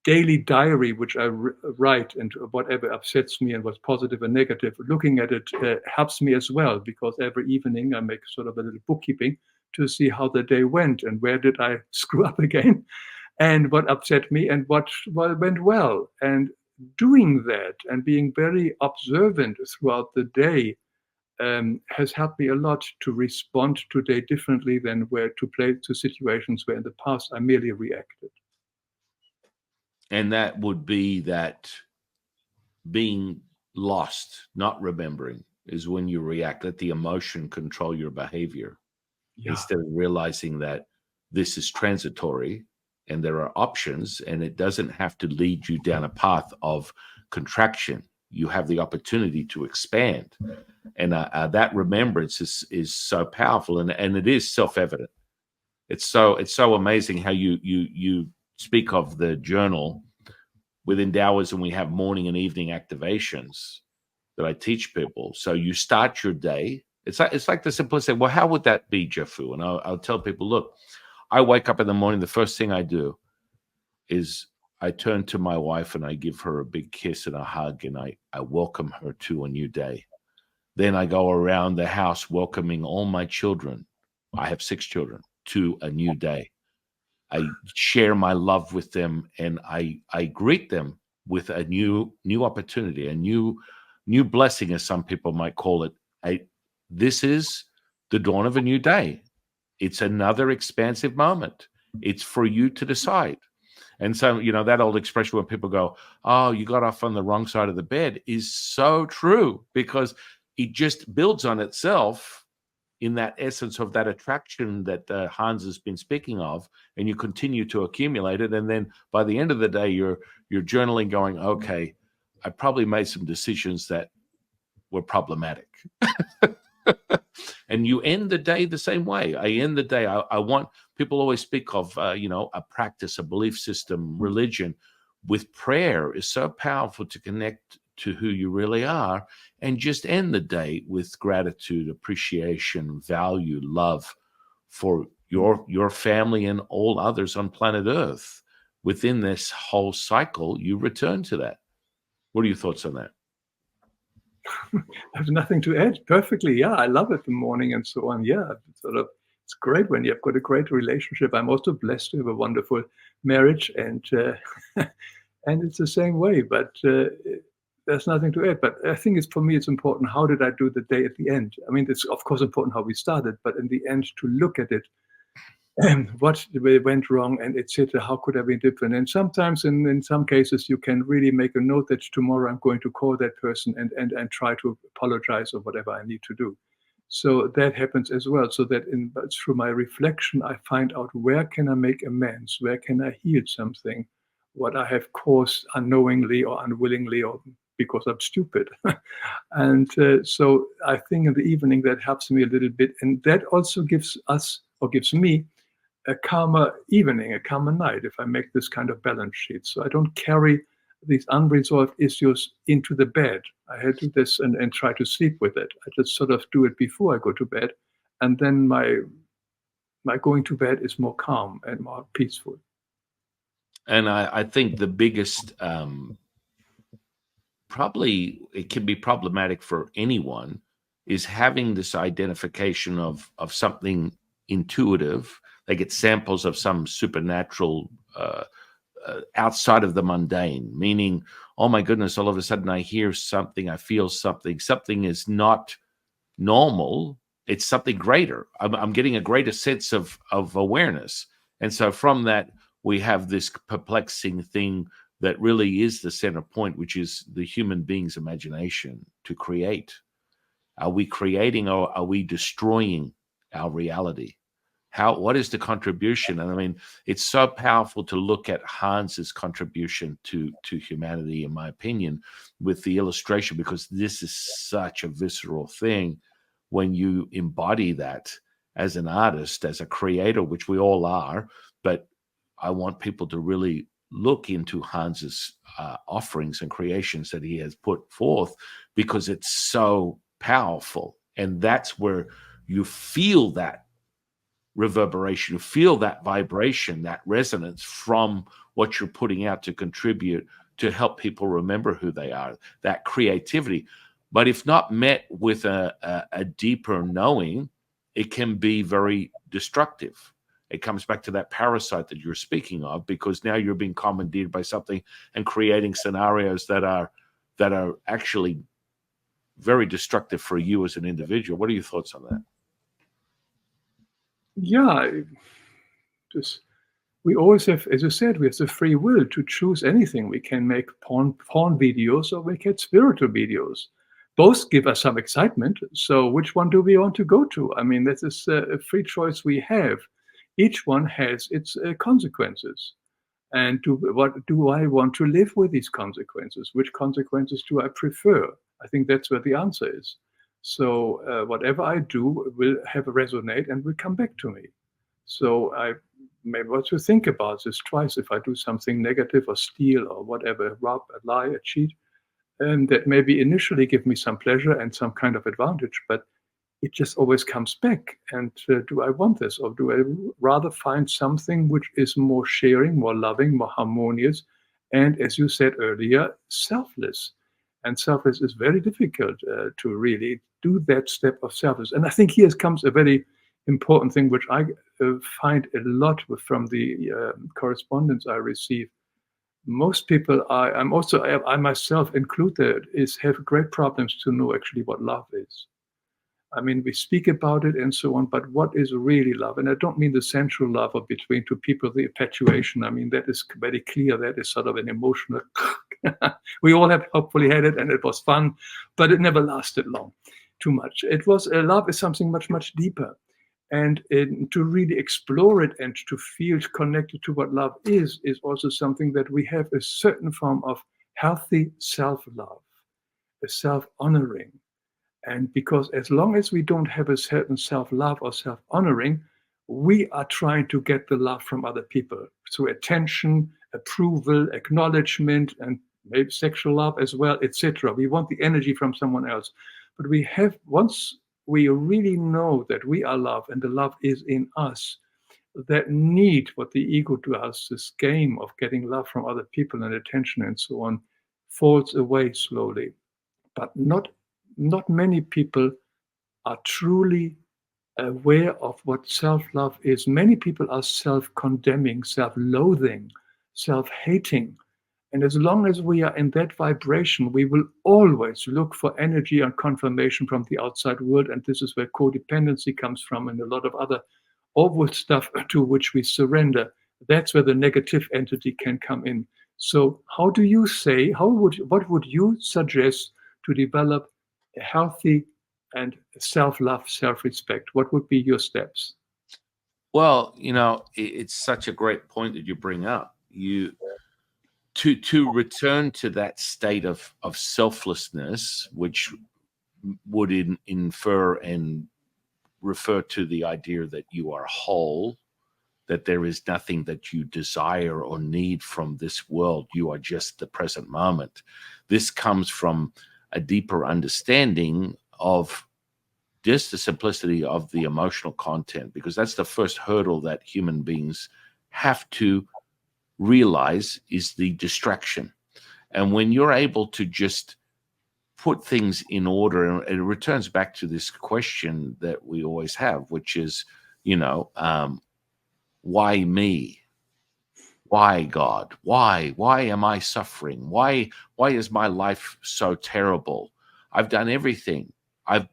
daily diary which I write, and whatever upsets me and what's positive and negative, looking at it helps me as well, because every evening I make sort of a little bookkeeping to see how the day went and where did I screw up again, and what upset me and what went well. And doing that and being very observant throughout the day has helped me a lot to respond today differently than to situations where in the past I merely reacted. And that would be that being lost, not remembering, is when you react. Let the emotion control your behavior Yeah. instead of realizing that this is transitory and there are options, and it doesn't have to lead you down a path of contraction. You have the opportunity to expand. And that remembrance is so powerful, and it is self-evident. It's so amazing how you speak of the journal. Within Taoism, we have morning and evening activations that I teach people. So you start your day. It's like the simplicity. Well, how would that be, Jeffu? And I'll tell people, look, I wake up in the morning. The first thing I do is I turn to my wife and I give her a big kiss and a hug, and I welcome her to a new day. Then I go around the house welcoming all my children. I have 6 children, to a new day. I share my love with them, and I greet them with a new opportunity, a new blessing, as some people might call it. This is the dawn of a new day. It's another expansive moment. It's for you to decide. And so, that old expression where people go, "Oh, you got off on the wrong side of the bed," is so true, because it just builds on itself in that essence of that attraction that Hans has been speaking of, and you continue to accumulate it. And then by the end of the day, you're journaling going, okay, I probably made some decisions that were problematic. And you end the day the same way. I end the day. I want people always speak of, a practice, a belief system, religion. With prayer is so powerful to connect to who you really are, and just end the day with gratitude, appreciation, value, love for your family and all others on planet Earth. Within this whole cycle, you return to that. What are your thoughts on that? I have nothing to add. Perfectly. Yeah, I love it, the morning and so on. Yeah, it's great when you've got a great relationship. I'm also blessed to have a wonderful marriage, and and it's the same way. But there's nothing to add. But I think for me, it's important. How did I do the day at the end? I mean, it's of course important how we started, but in the end, to look at it, what went wrong, and etc. How could I be different? And sometimes, in some cases, you can really make a note that tomorrow I'm going to call that person and try to apologize or whatever I need to do. So that happens as well. So that through my reflection, I find out where can I make amends, where can I heal something, what I have caused unknowingly or unwillingly, or because I'm stupid. And so I think in the evening that helps me a little bit, and that also gives us, or gives me, a calmer evening, a calmer night, if I make this kind of balance sheet. So I don't carry these unresolved issues into the bed. I had to do this and try to sleep with it. I just sort of do it before I go to bed. And then my going to bed is more calm and more peaceful. And I think the biggest, probably it can be problematic for anyone, is having this identification of something intuitive. They get samples of some supernatural outside of the mundane, meaning, oh my goodness, all of a sudden I hear something, I feel something. Something is not normal. It's something greater. I'm getting a greater sense of awareness. And so from that, we have this perplexing thing that really is the center point, which is the human being's imagination to create. Are we creating, or are we destroying our reality? What is the contribution? And I mean, it's so powerful to look at Hans's contribution to humanity, in my opinion, with the illustration, because this is such a visceral thing when you embody that as an artist, as a creator, which we all are. But I want people to really look into Hans's offerings and creations that he has put forth, because it's so powerful. And that's where you feel that reverberation, you feel that vibration, that resonance from what you're putting out to contribute to help people remember who they are, that creativity. But if not met with a deeper knowing, it can be very destructive. It comes back to that parasite that you're speaking of, because now you're being commandeered by something and creating scenarios that are actually very destructive for you as an individual. What are your thoughts on that? Yeah, just we always have, as you said, we have the free will to choose anything. We can make porn videos or we can spiritual videos. Both give us some excitement. So which one do we want to go to? I mean, that is a free choice we have. Each one has its consequences. And what do I want to live with these consequences? Which consequences do I prefer? I think that's where the answer is. So whatever I do will have a resonate and will come back to me. So I maybe want to think about this twice if I do something negative or steal or whatever, rob, a lie, a cheat, and that maybe initially give me some pleasure and some kind of advantage, but it just always comes back. And do I want this, or do I rather find something which is more sharing, more loving, more harmonious, and as you said earlier, selfless? And selfless is very difficult to really do that step of selfless. And I think here comes a very important thing, which I find a lot from the correspondence I receive. Most people, I myself included, have great problems to know actually what love is. I mean, we speak about it and so on, but what is really love? And I don't mean the sensual love of between two people, the infatuation. I mean, that is very clear. That is sort of an emotional. We all have hopefully had it, and it was fun, but it never lasted long, too much. It was love is something much, much deeper. And to really explore it and to feel connected to what love is also something that we have a certain form of healthy self-love, a self-honoring. And because as long as we don't have a certain self-love or self-honoring, we are trying to get the love from other people through attention, approval, acknowledgement, and maybe sexual love as well, etc. We want the energy from someone else. But we have, once we really know that we are love and the love is in us, that need, what the ego does, this game of getting love from other people and attention and so on, falls away slowly. But not many people are truly aware of what self-love is. Many people are self-condemning, self-loathing, self-hating. And as long as we are in that vibration, we will always look for energy and confirmation from the outside world. And this is where codependency comes from and a lot of other awful stuff to which we surrender. That's where the negative entity can come in. So how do you say, what would you suggest to develop a healthy and self-love, self-respect? What would be your steps? Well, it's such a great point that you bring up. To return to that state of selflessness, which would infer and refer to the idea that you are whole, that there is nothing that you desire or need from this world. You are just the present moment. This comes from a deeper understanding of just the simplicity of the emotional content, because that's the first hurdle that human beings have to realize is the distraction. And when you're able to just put things in order, and it returns back to this question that we always have, which is, why me? Why God? Why am I suffering? Why is my life so terrible? I've done everything. I've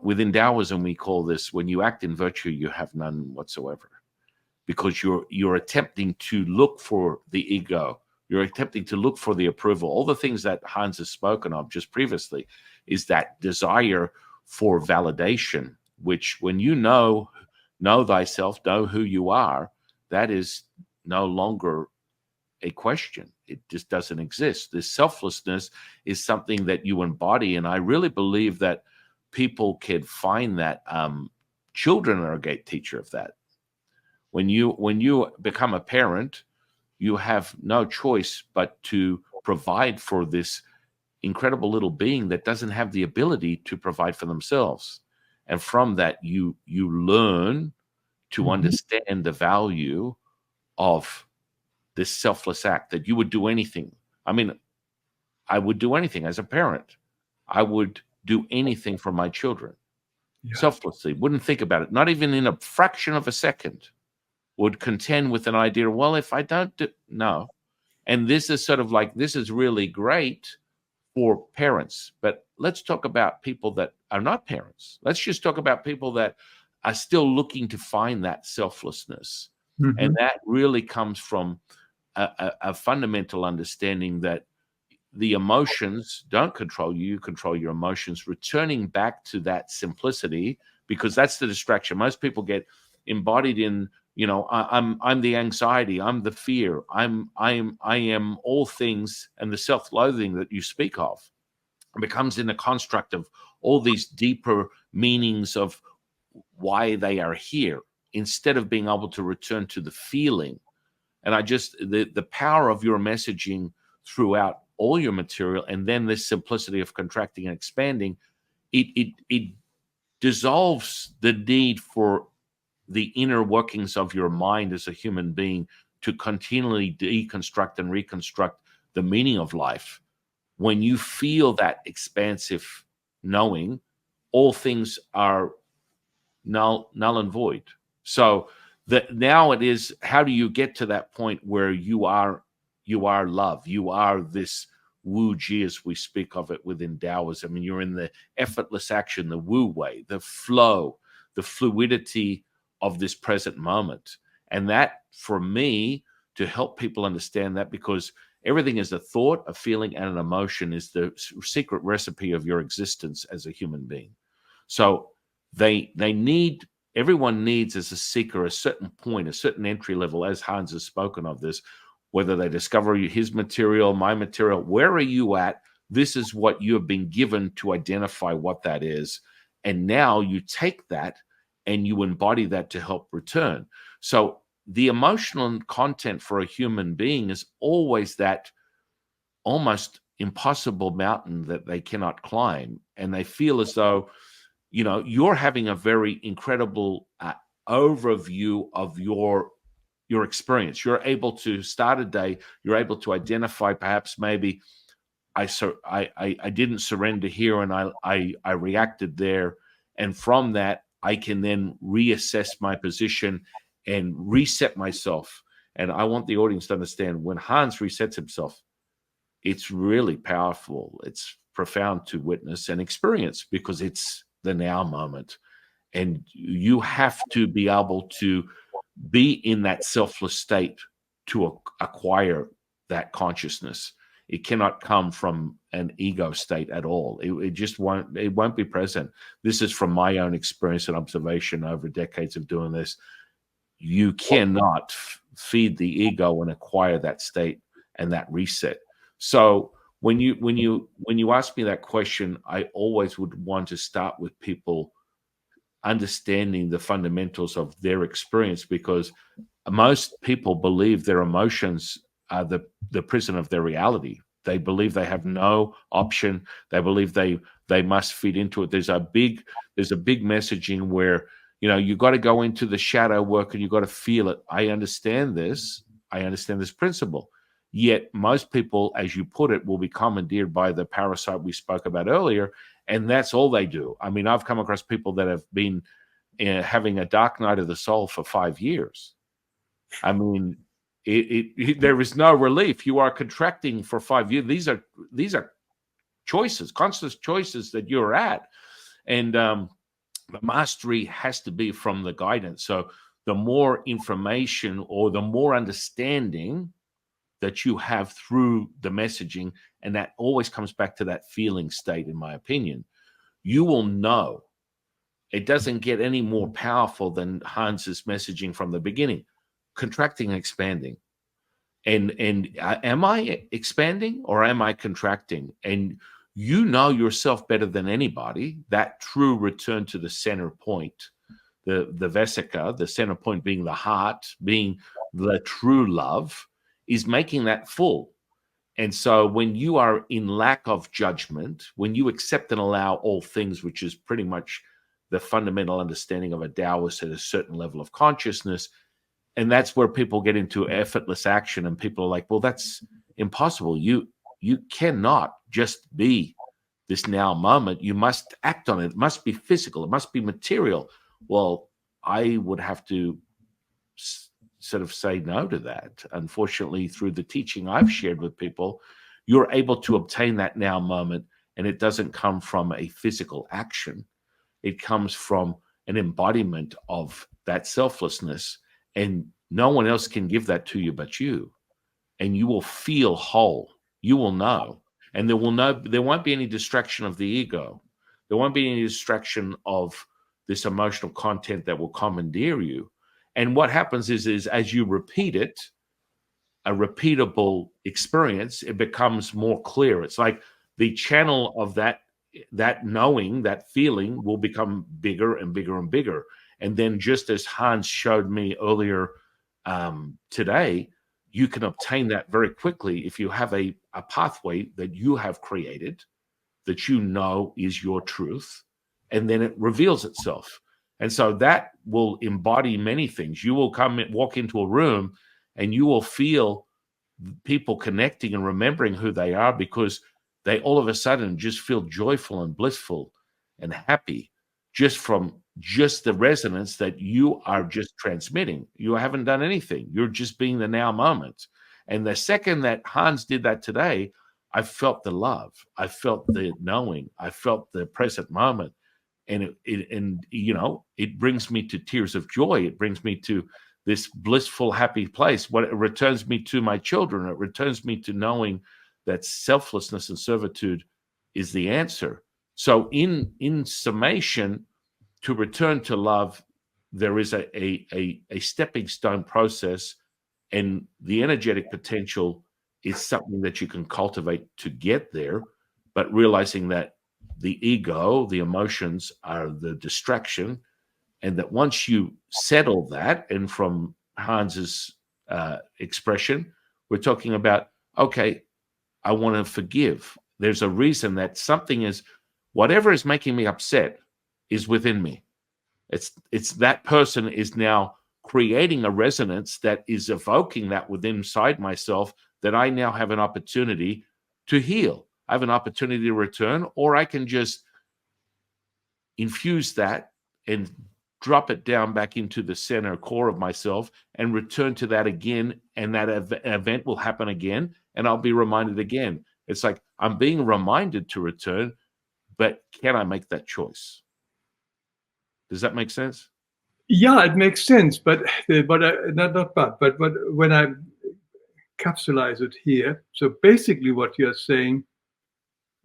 within Taoism we call this, when you act in virtue, you have none whatsoever, because you're attempting to look for the ego. You're attempting to look for the approval. All the things that Hans has spoken of just previously is that desire for validation, which when you know thyself, know who you are, that is no longer a question. It just doesn't exist. This selflessness is something that you embody. And I really believe that people can find that. Children are a great teacher of that. When you become a parent, you have no choice but to provide for this incredible little being that doesn't have the ability to provide for themselves. And from that, you learn to understand the value of this selfless act, that you would do anything. I mean, I would do anything as a parent. I would do anything for my children, selflessly, wouldn't think about it, not even in a fraction of a second. Would contend with an idea, well, if I don't do, no. And this is sort of like, this is really great for parents. But let's talk about people that are not parents. Let's just talk about people that are still looking to find that selflessness. And that really comes from a fundamental understanding that the emotions don't control you, you control your emotions, returning back to that simplicity, because that's the distraction. Most people get embodied in, I'm the anxiety, I'm the fear, I am all things, and the self-loathing that you speak of becomes in a construct of all these deeper meanings of why they are here, instead of being able to return to the feeling. And the power of your messaging throughout all your material, and then this simplicity of contracting and expanding, it dissolves the need for the inner workings of your mind as a human being to continually deconstruct and reconstruct the meaning of life. When you feel that expansive knowing, all things are null and void. So now it is, how do you get to that point where you are love? You are this Wu Ji, as we speak of it within Taoism. I mean, you're in the effortless action, the Wu way, the flow, the fluidity of this present moment. And that, for me, to help people understand that, because everything is a thought, a feeling, and an emotion, is the secret recipe of your existence as a human being. So everyone needs, as a seeker, a certain point, a certain entry level, as Hans has spoken of this, whether they discover his material, my material, where are you at? This is what you have been given to identify what that is. And now you take that and you embody that to help return. So the emotional content for a human being is always that almost impossible mountain that they cannot climb. And they feel as though, you're having a very incredible overview of your experience. You're able to start a day. You're able to identify, perhaps, maybe I didn't surrender here, and I reacted there, and from that I can then reassess my position and reset myself. And I want the audience to understand, when Hans resets himself, it's really powerful. It's profound to witness and experience, because it's the now moment. And you have to be able to be in that selfless state to acquire that consciousness. It cannot come from an ego state at all. It just won't be present. This is from my own experience and observation over decades of doing this. You cannot feed the ego and acquire that state and that reset. So when you ask me that question, I always would want to start with people understanding the fundamentals of their experience, because most people believe their emotions are the prison of their reality. They believe they have no option. They believe they must fit into it. There's a big messaging where, you got to go into the shadow work and you got to feel it. I understand this principle. Yet most people, as you put it, will be commandeered by the parasite we spoke about earlier, and that's all they do. I mean, I've come across people that have been having a dark night of the soul for 5 years. I mean, there is no relief. You are contracting for 5 years. These are choices, conscious choices that you're at, and the mastery has to be from the guidance. So the more information or the more understanding that you have through the messaging, and that always comes back to that feeling state, in my opinion, you will know. It doesn't get any more powerful than Hans's messaging from the beginning, contracting and expanding. And am I expanding or am I contracting? And you know yourself better than anybody, that true return to the center point, the Vesika, the center point being the heart, being the true love, is making that full. And so when you are in lack of judgment, when you accept and allow all things, which is pretty much the fundamental understanding of a Taoist at a certain level of consciousness, and that's where people get into effortless action, and people are like, well, that's impossible. You cannot just be this now moment. You must act on it. It must be physical. It must be material. Well, I would have to sort of say no to that. Unfortunately, through the teaching I've shared with people, you're able to obtain that now moment, and it doesn't come from a physical action. It comes from an embodiment of that selflessness. And no one else can give that to you but you. And you will feel whole. You will know. And there won't be any distraction of the ego. There won't be any distraction of this emotional content that will commandeer you. And what happens is as you repeat it, a repeatable experience, it becomes more clear. It's like the channel of that knowing, that feeling will become bigger and bigger and bigger. And then just as Hans showed me earlier today, you can obtain that very quickly if you have a pathway that you have created, that you know is your truth, and then it reveals itself. And so that will embody many things. You will walk into a room and you will feel people connecting and remembering who they are, because they all of a sudden just feel joyful and blissful and happy just from the resonance that you are just transmitting. You haven't done anything. You're just being the now moment. And the second that Hans did that today, I felt the love. I felt the knowing. I felt the present moment. And it brings me to tears of joy. It brings me to this blissful, happy place. It returns me to my children. It returns me to knowing that selflessness and servitude is the answer. So in summation, to return to love, there is a stepping stone process, and the energetic potential is something that you can cultivate to get there, but realizing that the ego, the emotions, are the distraction, and that once you settle that, and from Hans's expression, we're talking about, okay, I want to forgive. There's a reason that something is, whatever is making me upset is within me. It's that person is now creating a resonance that is evoking that within inside myself, that I now have an opportunity to heal. I have an opportunity to return, or I can just infuse that and drop it down back into the center core of myself and return to that again. And that event will happen again, and I'll be reminded again. It's like I'm being reminded to return, but can I make that choice? Does that make sense? Yeah, it makes sense, but when I capsulize it here, so basically what you're saying,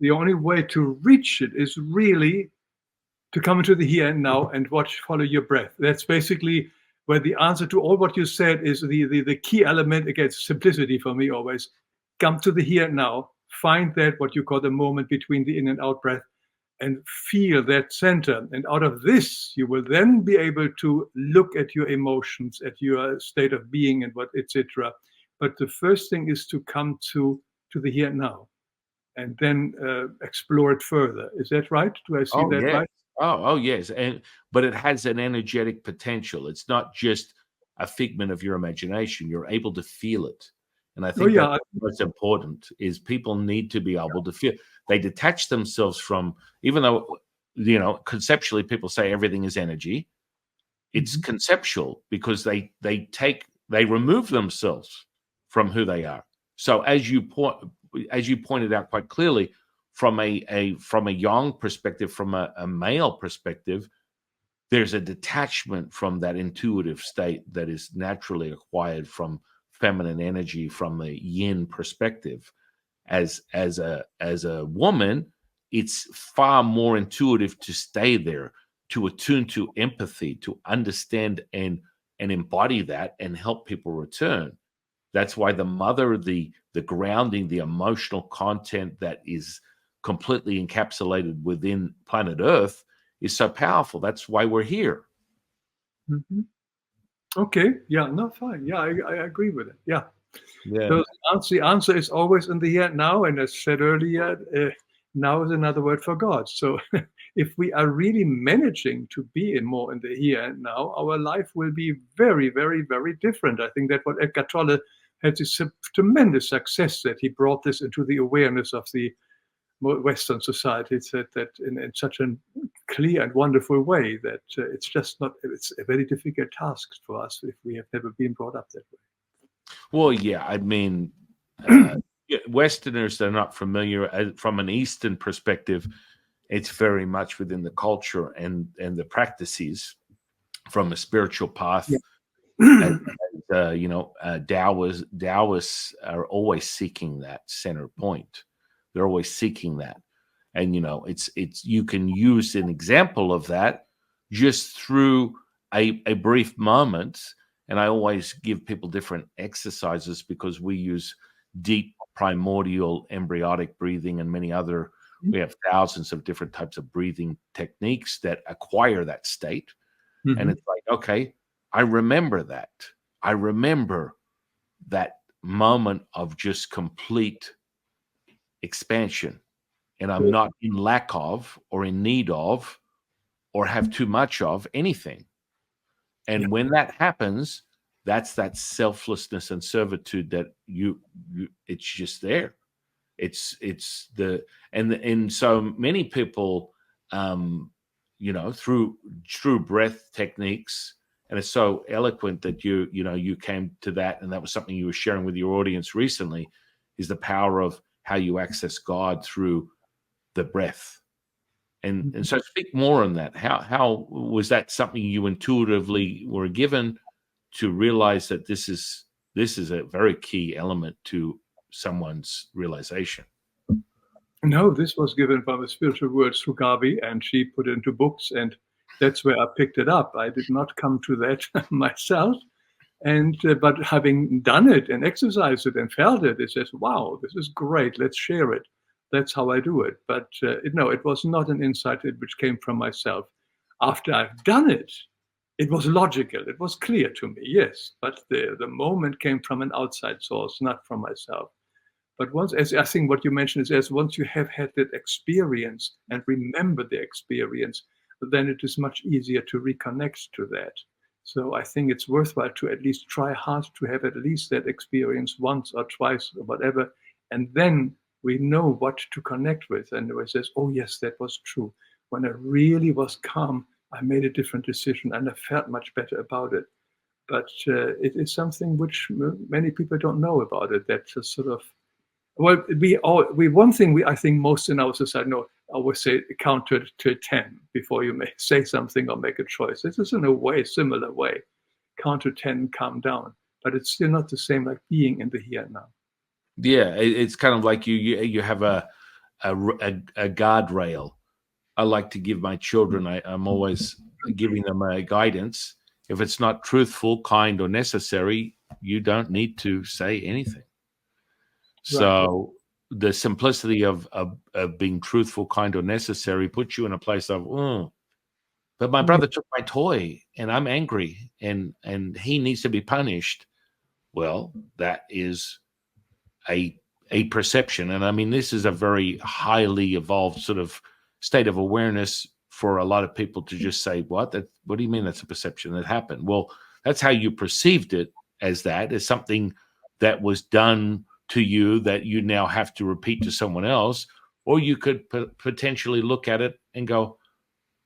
the only way to reach it is really to come into the here and now and follow your breath. That's basically where the answer to all what you said is the key element against simplicity for me always. Come to the here and now, find that what you call the moment between the in and out breath, and feel that center. And out of this, you will then be able to look at your emotions, at your state of being, and what, etc. But the first thing is to come to the here and now, and then explore it further. Is that right? Do I see that yes. right? Oh, yes. But it has an energetic potential. It's not just a figment of your imagination. You're able to feel it. And I think that's what's important, is people need to be able to feel. They detach themselves from, even though, conceptually people say everything is energy. It's conceptual, because they remove themselves from who they are. So as you pointed out quite clearly, from a yang perspective, from a male perspective, there's a detachment from that intuitive state that is naturally acquired from feminine energy, from the yin perspective. As a woman, it's far more intuitive to stay there, to attune to empathy, to understand and embody that and help people return. That's why the mother, the grounding, the emotional content that is completely encapsulated within planet Earth is so powerful. That's why we're here. Mm-hmm. Okay. Yeah. No. Fine. Yeah. I agree with it. Yeah. Yeah. So the answer is always in the here and now, and as said earlier, now is another word for God. So if we are really managing to be more in the here and now, our life will be very, very, very different. I think that what Eckhart Tolle had this tremendous success, that he brought this into the awareness of the Western society, said that in such a clear and wonderful way that it's a very difficult task for us if we have never been brought up that way. Well, yeah, I mean, Westerners are not familiar from an Eastern perspective. It's very much within the culture and the practices from a spiritual path, as Taoists are always seeking that center point. They're always seeking that. And, it's you can use an example of that just through a brief moment. And I always give people different exercises because we use deep primordial embryonic breathing and many other, we have thousands of different types of breathing techniques that acquire that state. Mm-hmm. And it's like, okay, I remember that. I remember that moment of just complete expansion. And I'm not in lack of or in need of or have too much of anything. And when that happens, that's that selflessness and servitude that you it's just there. It's and so many people, through breath techniques, and it's so eloquent that you came to that, and that was something you were sharing with your audience recently, is the power of how you access God through the breath. And so speak more on that. How was that something you intuitively were given to realize that this is a very key element to someone's realization? No, this was given by the spiritual words through Gabi, and she put it into books, and that's where I picked it up. I did not come to that myself, and but having done it and exercised it and felt it, it says, "Wow, this is great. Let's share it." That's how I do it. But no, it was not an insight which came from myself. After I've done it, it was logical. It was clear to me, yes. But the moment came from an outside source, not from myself. But once, as I think what you mentioned is, once you have had that experience and remember the experience, then it is much easier to reconnect to that. So I think it's worthwhile to at least try hard to have at least that experience once or twice or whatever, and then we know what to connect with. And it says, oh yes, that was true. When I really was calm, I made a different decision and I felt much better about it. But it is something which many people don't know about it. That's a sort of, well, one thing I think most in our society know, I always say count to 10 before you may say something or make a choice. This is in a way, similar way. Count to 10, calm down. But it's still not the same like being in the here and now. Yeah, it's kind of like you have a guardrail. I like to give my children, I'm always giving them a guidance. If it's not truthful, kind, or necessary, you don't need to say anything. So the simplicity of being truthful, kind, or necessary puts you in a place of, but my brother took my toy and I'm angry and he needs to be punished. Well, that is a perception. And I mean, this is a very highly evolved sort of state of awareness for a lot of people to just say, what do you mean that's a perception that happened? Well, that's how you perceived it, as something that was done to you that you now have to repeat to someone else. Or you could potentially look at it and go,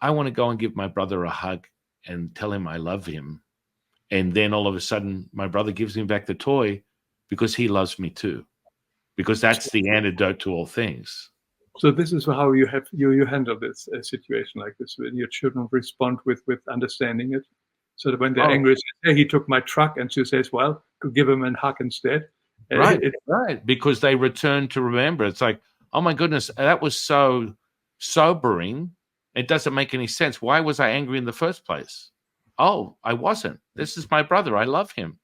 I want to go and give my brother a hug and tell him I love him. And then all of a sudden, my brother gives me back the toy because he loves me too. Because that's the antidote to all things. So this is how you handle this situation like this, when your children respond with understanding it. So that when they're angry, say, hey, he took my truck, and she says, well, could give him a hug instead. Right, right. Because they return to remember. It's like, oh my goodness, that was so sobering. It doesn't make any sense. Why was I angry in the first place? Oh, I wasn't. This is my brother. I love him.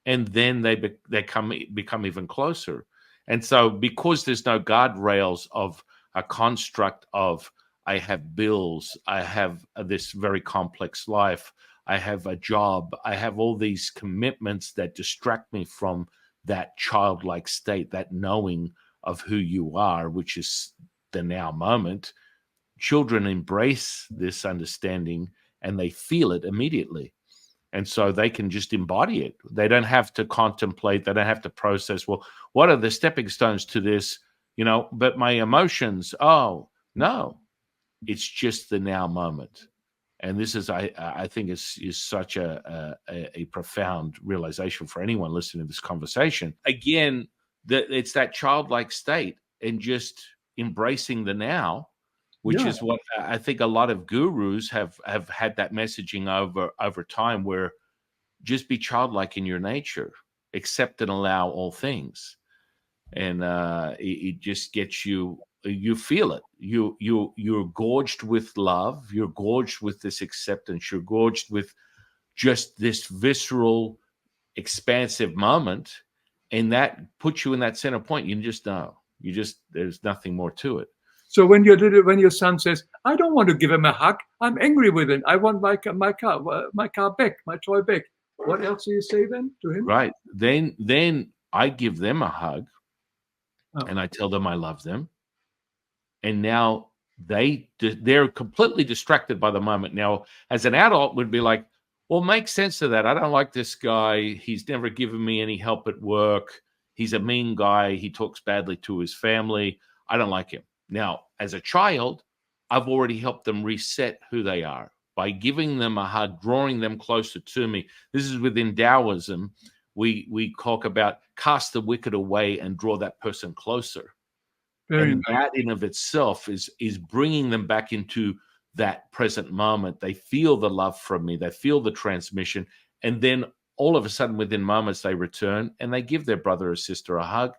And then they become even closer. And so because there's no guardrails of a construct of I have bills, I have this very complex life, I have a job, I have all these commitments that distract me from that childlike state, that knowing of who you are, which is the now moment. Children embrace this understanding and they feel it immediately. And so they can just embody it. They don't have to contemplate. They don't have to process, well, what are the stepping stones to this? But my emotions, oh, no, it's just the now moment. And this is, I think, is such a profound realization for anyone listening to this conversation. Again, it's that childlike state and just embracing the now, which is what I think a lot of gurus have had that messaging over time, where just be childlike in your nature, accept and allow all things. And it just gets you, you feel it. You're gorged with love. You're gorged with this acceptance. You're gorged with just this visceral, expansive moment. And that puts you in that center point. You just know. There's nothing more to it. So when your son says, "I don't want to give him a hug. I'm angry with him. I want my car back, my toy back." What else do you say then to him? Right. Then I give them a hug, Oh. and I tell them I love them. And now they're completely distracted by the moment. Now, as an adult, would be like, well, make sense of that. I don't like this guy. He's never given me any help at work. He's a mean guy. He talks badly to his family. I don't like him. Now, as a child, I've already helped them reset who they are by giving them a hug, drawing them closer to me. This is within Taoism. We talk about cast the wicked away and draw that person closer. Very and nice. that in of itself is bringing them back into that present moment. They feel the love from me. They feel the transmission. And then all of a sudden, within moments, they return and they give their brother or sister a hug.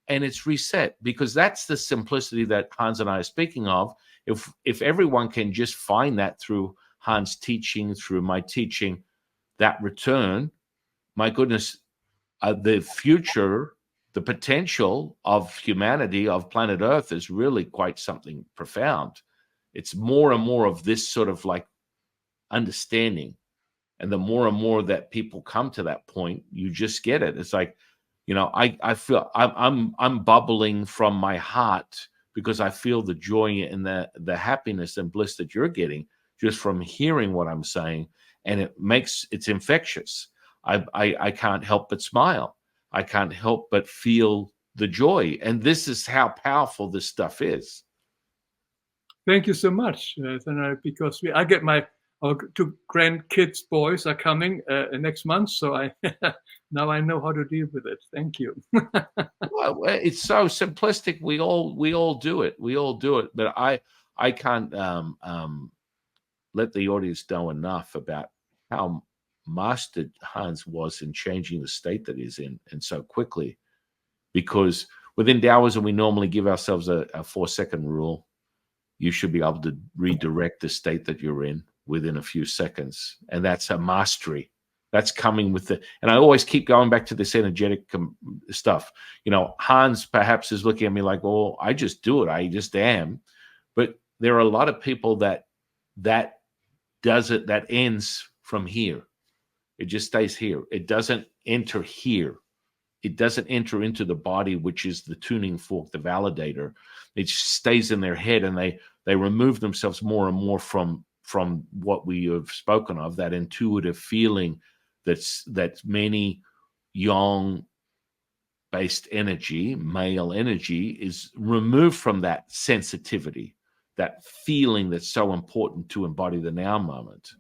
And it's reset, because that's the simplicity that Hans and I are speaking of. If everyone can just find that through Hans' teaching, through my teaching, that return, my goodness, the future, the potential of humanity, of planet Earth, is really quite something profound. It's more and more of this sort of like understanding. And the more and more that people come to that point, you just get it. It's like, you know, I feel I'm bubbling from my heart because I feel the joy and the happiness and bliss that you're getting just from hearing what I'm saying. And it's infectious. I can't help but smile. I can't help but feel the joy. And this is how powerful this stuff is. Thank you so much. Because I get our two grandkids, boys are coming next month. So now I know how to deal with it. Thank you. Well, it's so simplistic. We all do it. We all do it. But I can't let the audience know enough about how mastered Hans was in changing the state that he's in, and so quickly. Because within Taoism, we normally give ourselves a 4-second rule. You should be able to redirect the state that you're in within a few seconds. And that's a mastery. That's coming with and I always keep going back to this energetic stuff. You know, Hans perhaps is looking at me like, oh, I just do it. I just am. But there are a lot of people that does it, that ends from here. It just stays here. It doesn't enter here. It doesn't enter into the body, which is the tuning fork, the validator. It stays in their head, and they remove themselves more and more from what we have spoken of, that intuitive feeling that's many yang-based energy, male energy, is removed from that sensitivity, that feeling that's so important to embody the now moment.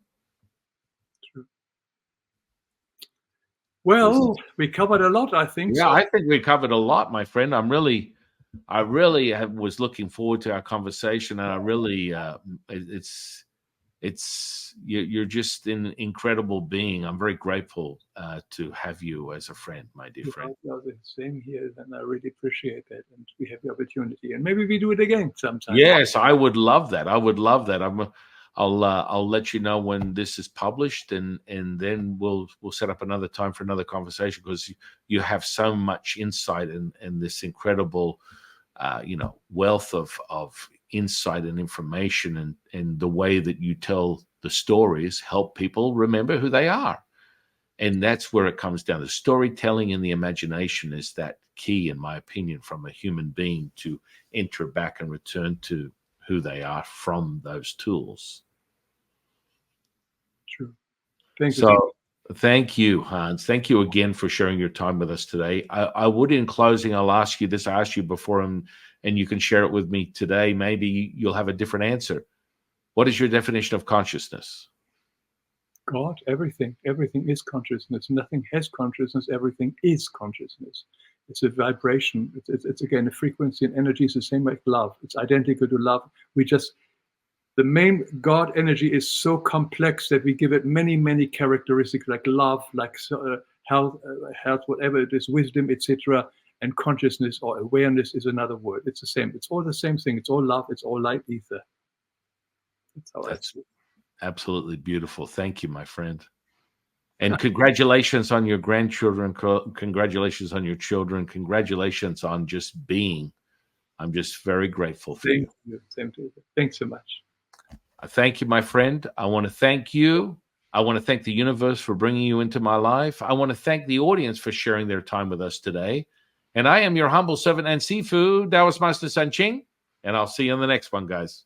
Well, we covered a lot, I think. Yeah, so. I think we covered a lot, my friend. I really was looking forward to our conversation, and I really, you're just an incredible being. I'm very grateful to have you as a friend, my dear friend. The same here, and I really appreciate that. And we have the opportunity, and maybe we do it again sometime. Yes, I would love that. I would love that. I'll let you know when this is published, and then we'll set up another time for another conversation, because you have so much insight and this incredible wealth of insight and information, and the way that you tell the stories help people remember who they are. And that's where it comes down. The storytelling and the imagination is that key, in my opinion, from a human being to enter back and return to who they are from those tools. True. Thank you. So thank you, Hans. Thank you again for sharing your time with us today. I would, in closing, I'll ask you this. I asked you before, and you can share it with me today. Maybe you'll have a different answer. What is your definition of consciousness? God, everything. Everything is consciousness. Nothing has consciousness. Everything is consciousness. It's a vibration. It's again, a frequency and energy is the same like love. It's identical to love. We just The main God energy is so complex that we give it many, many characteristics like love, like health, whatever it is, wisdom, etc. And consciousness or awareness is another word. It's the same. It's all the same thing. It's all love. It's all light ether. That's absolutely beautiful. Thank you, my friend. And congratulations on your grandchildren. Congratulations on your children. Congratulations on just being. I'm just very grateful for you. Same to you. Thanks so much. Thank you, my friend. I want to thank you. I want to thank the universe for bringing you into my life. I want to thank the audience for sharing their time with us today. And I am your humble servant and Sifu, Taoist Master San Qing. And I'll see you on the next one, guys.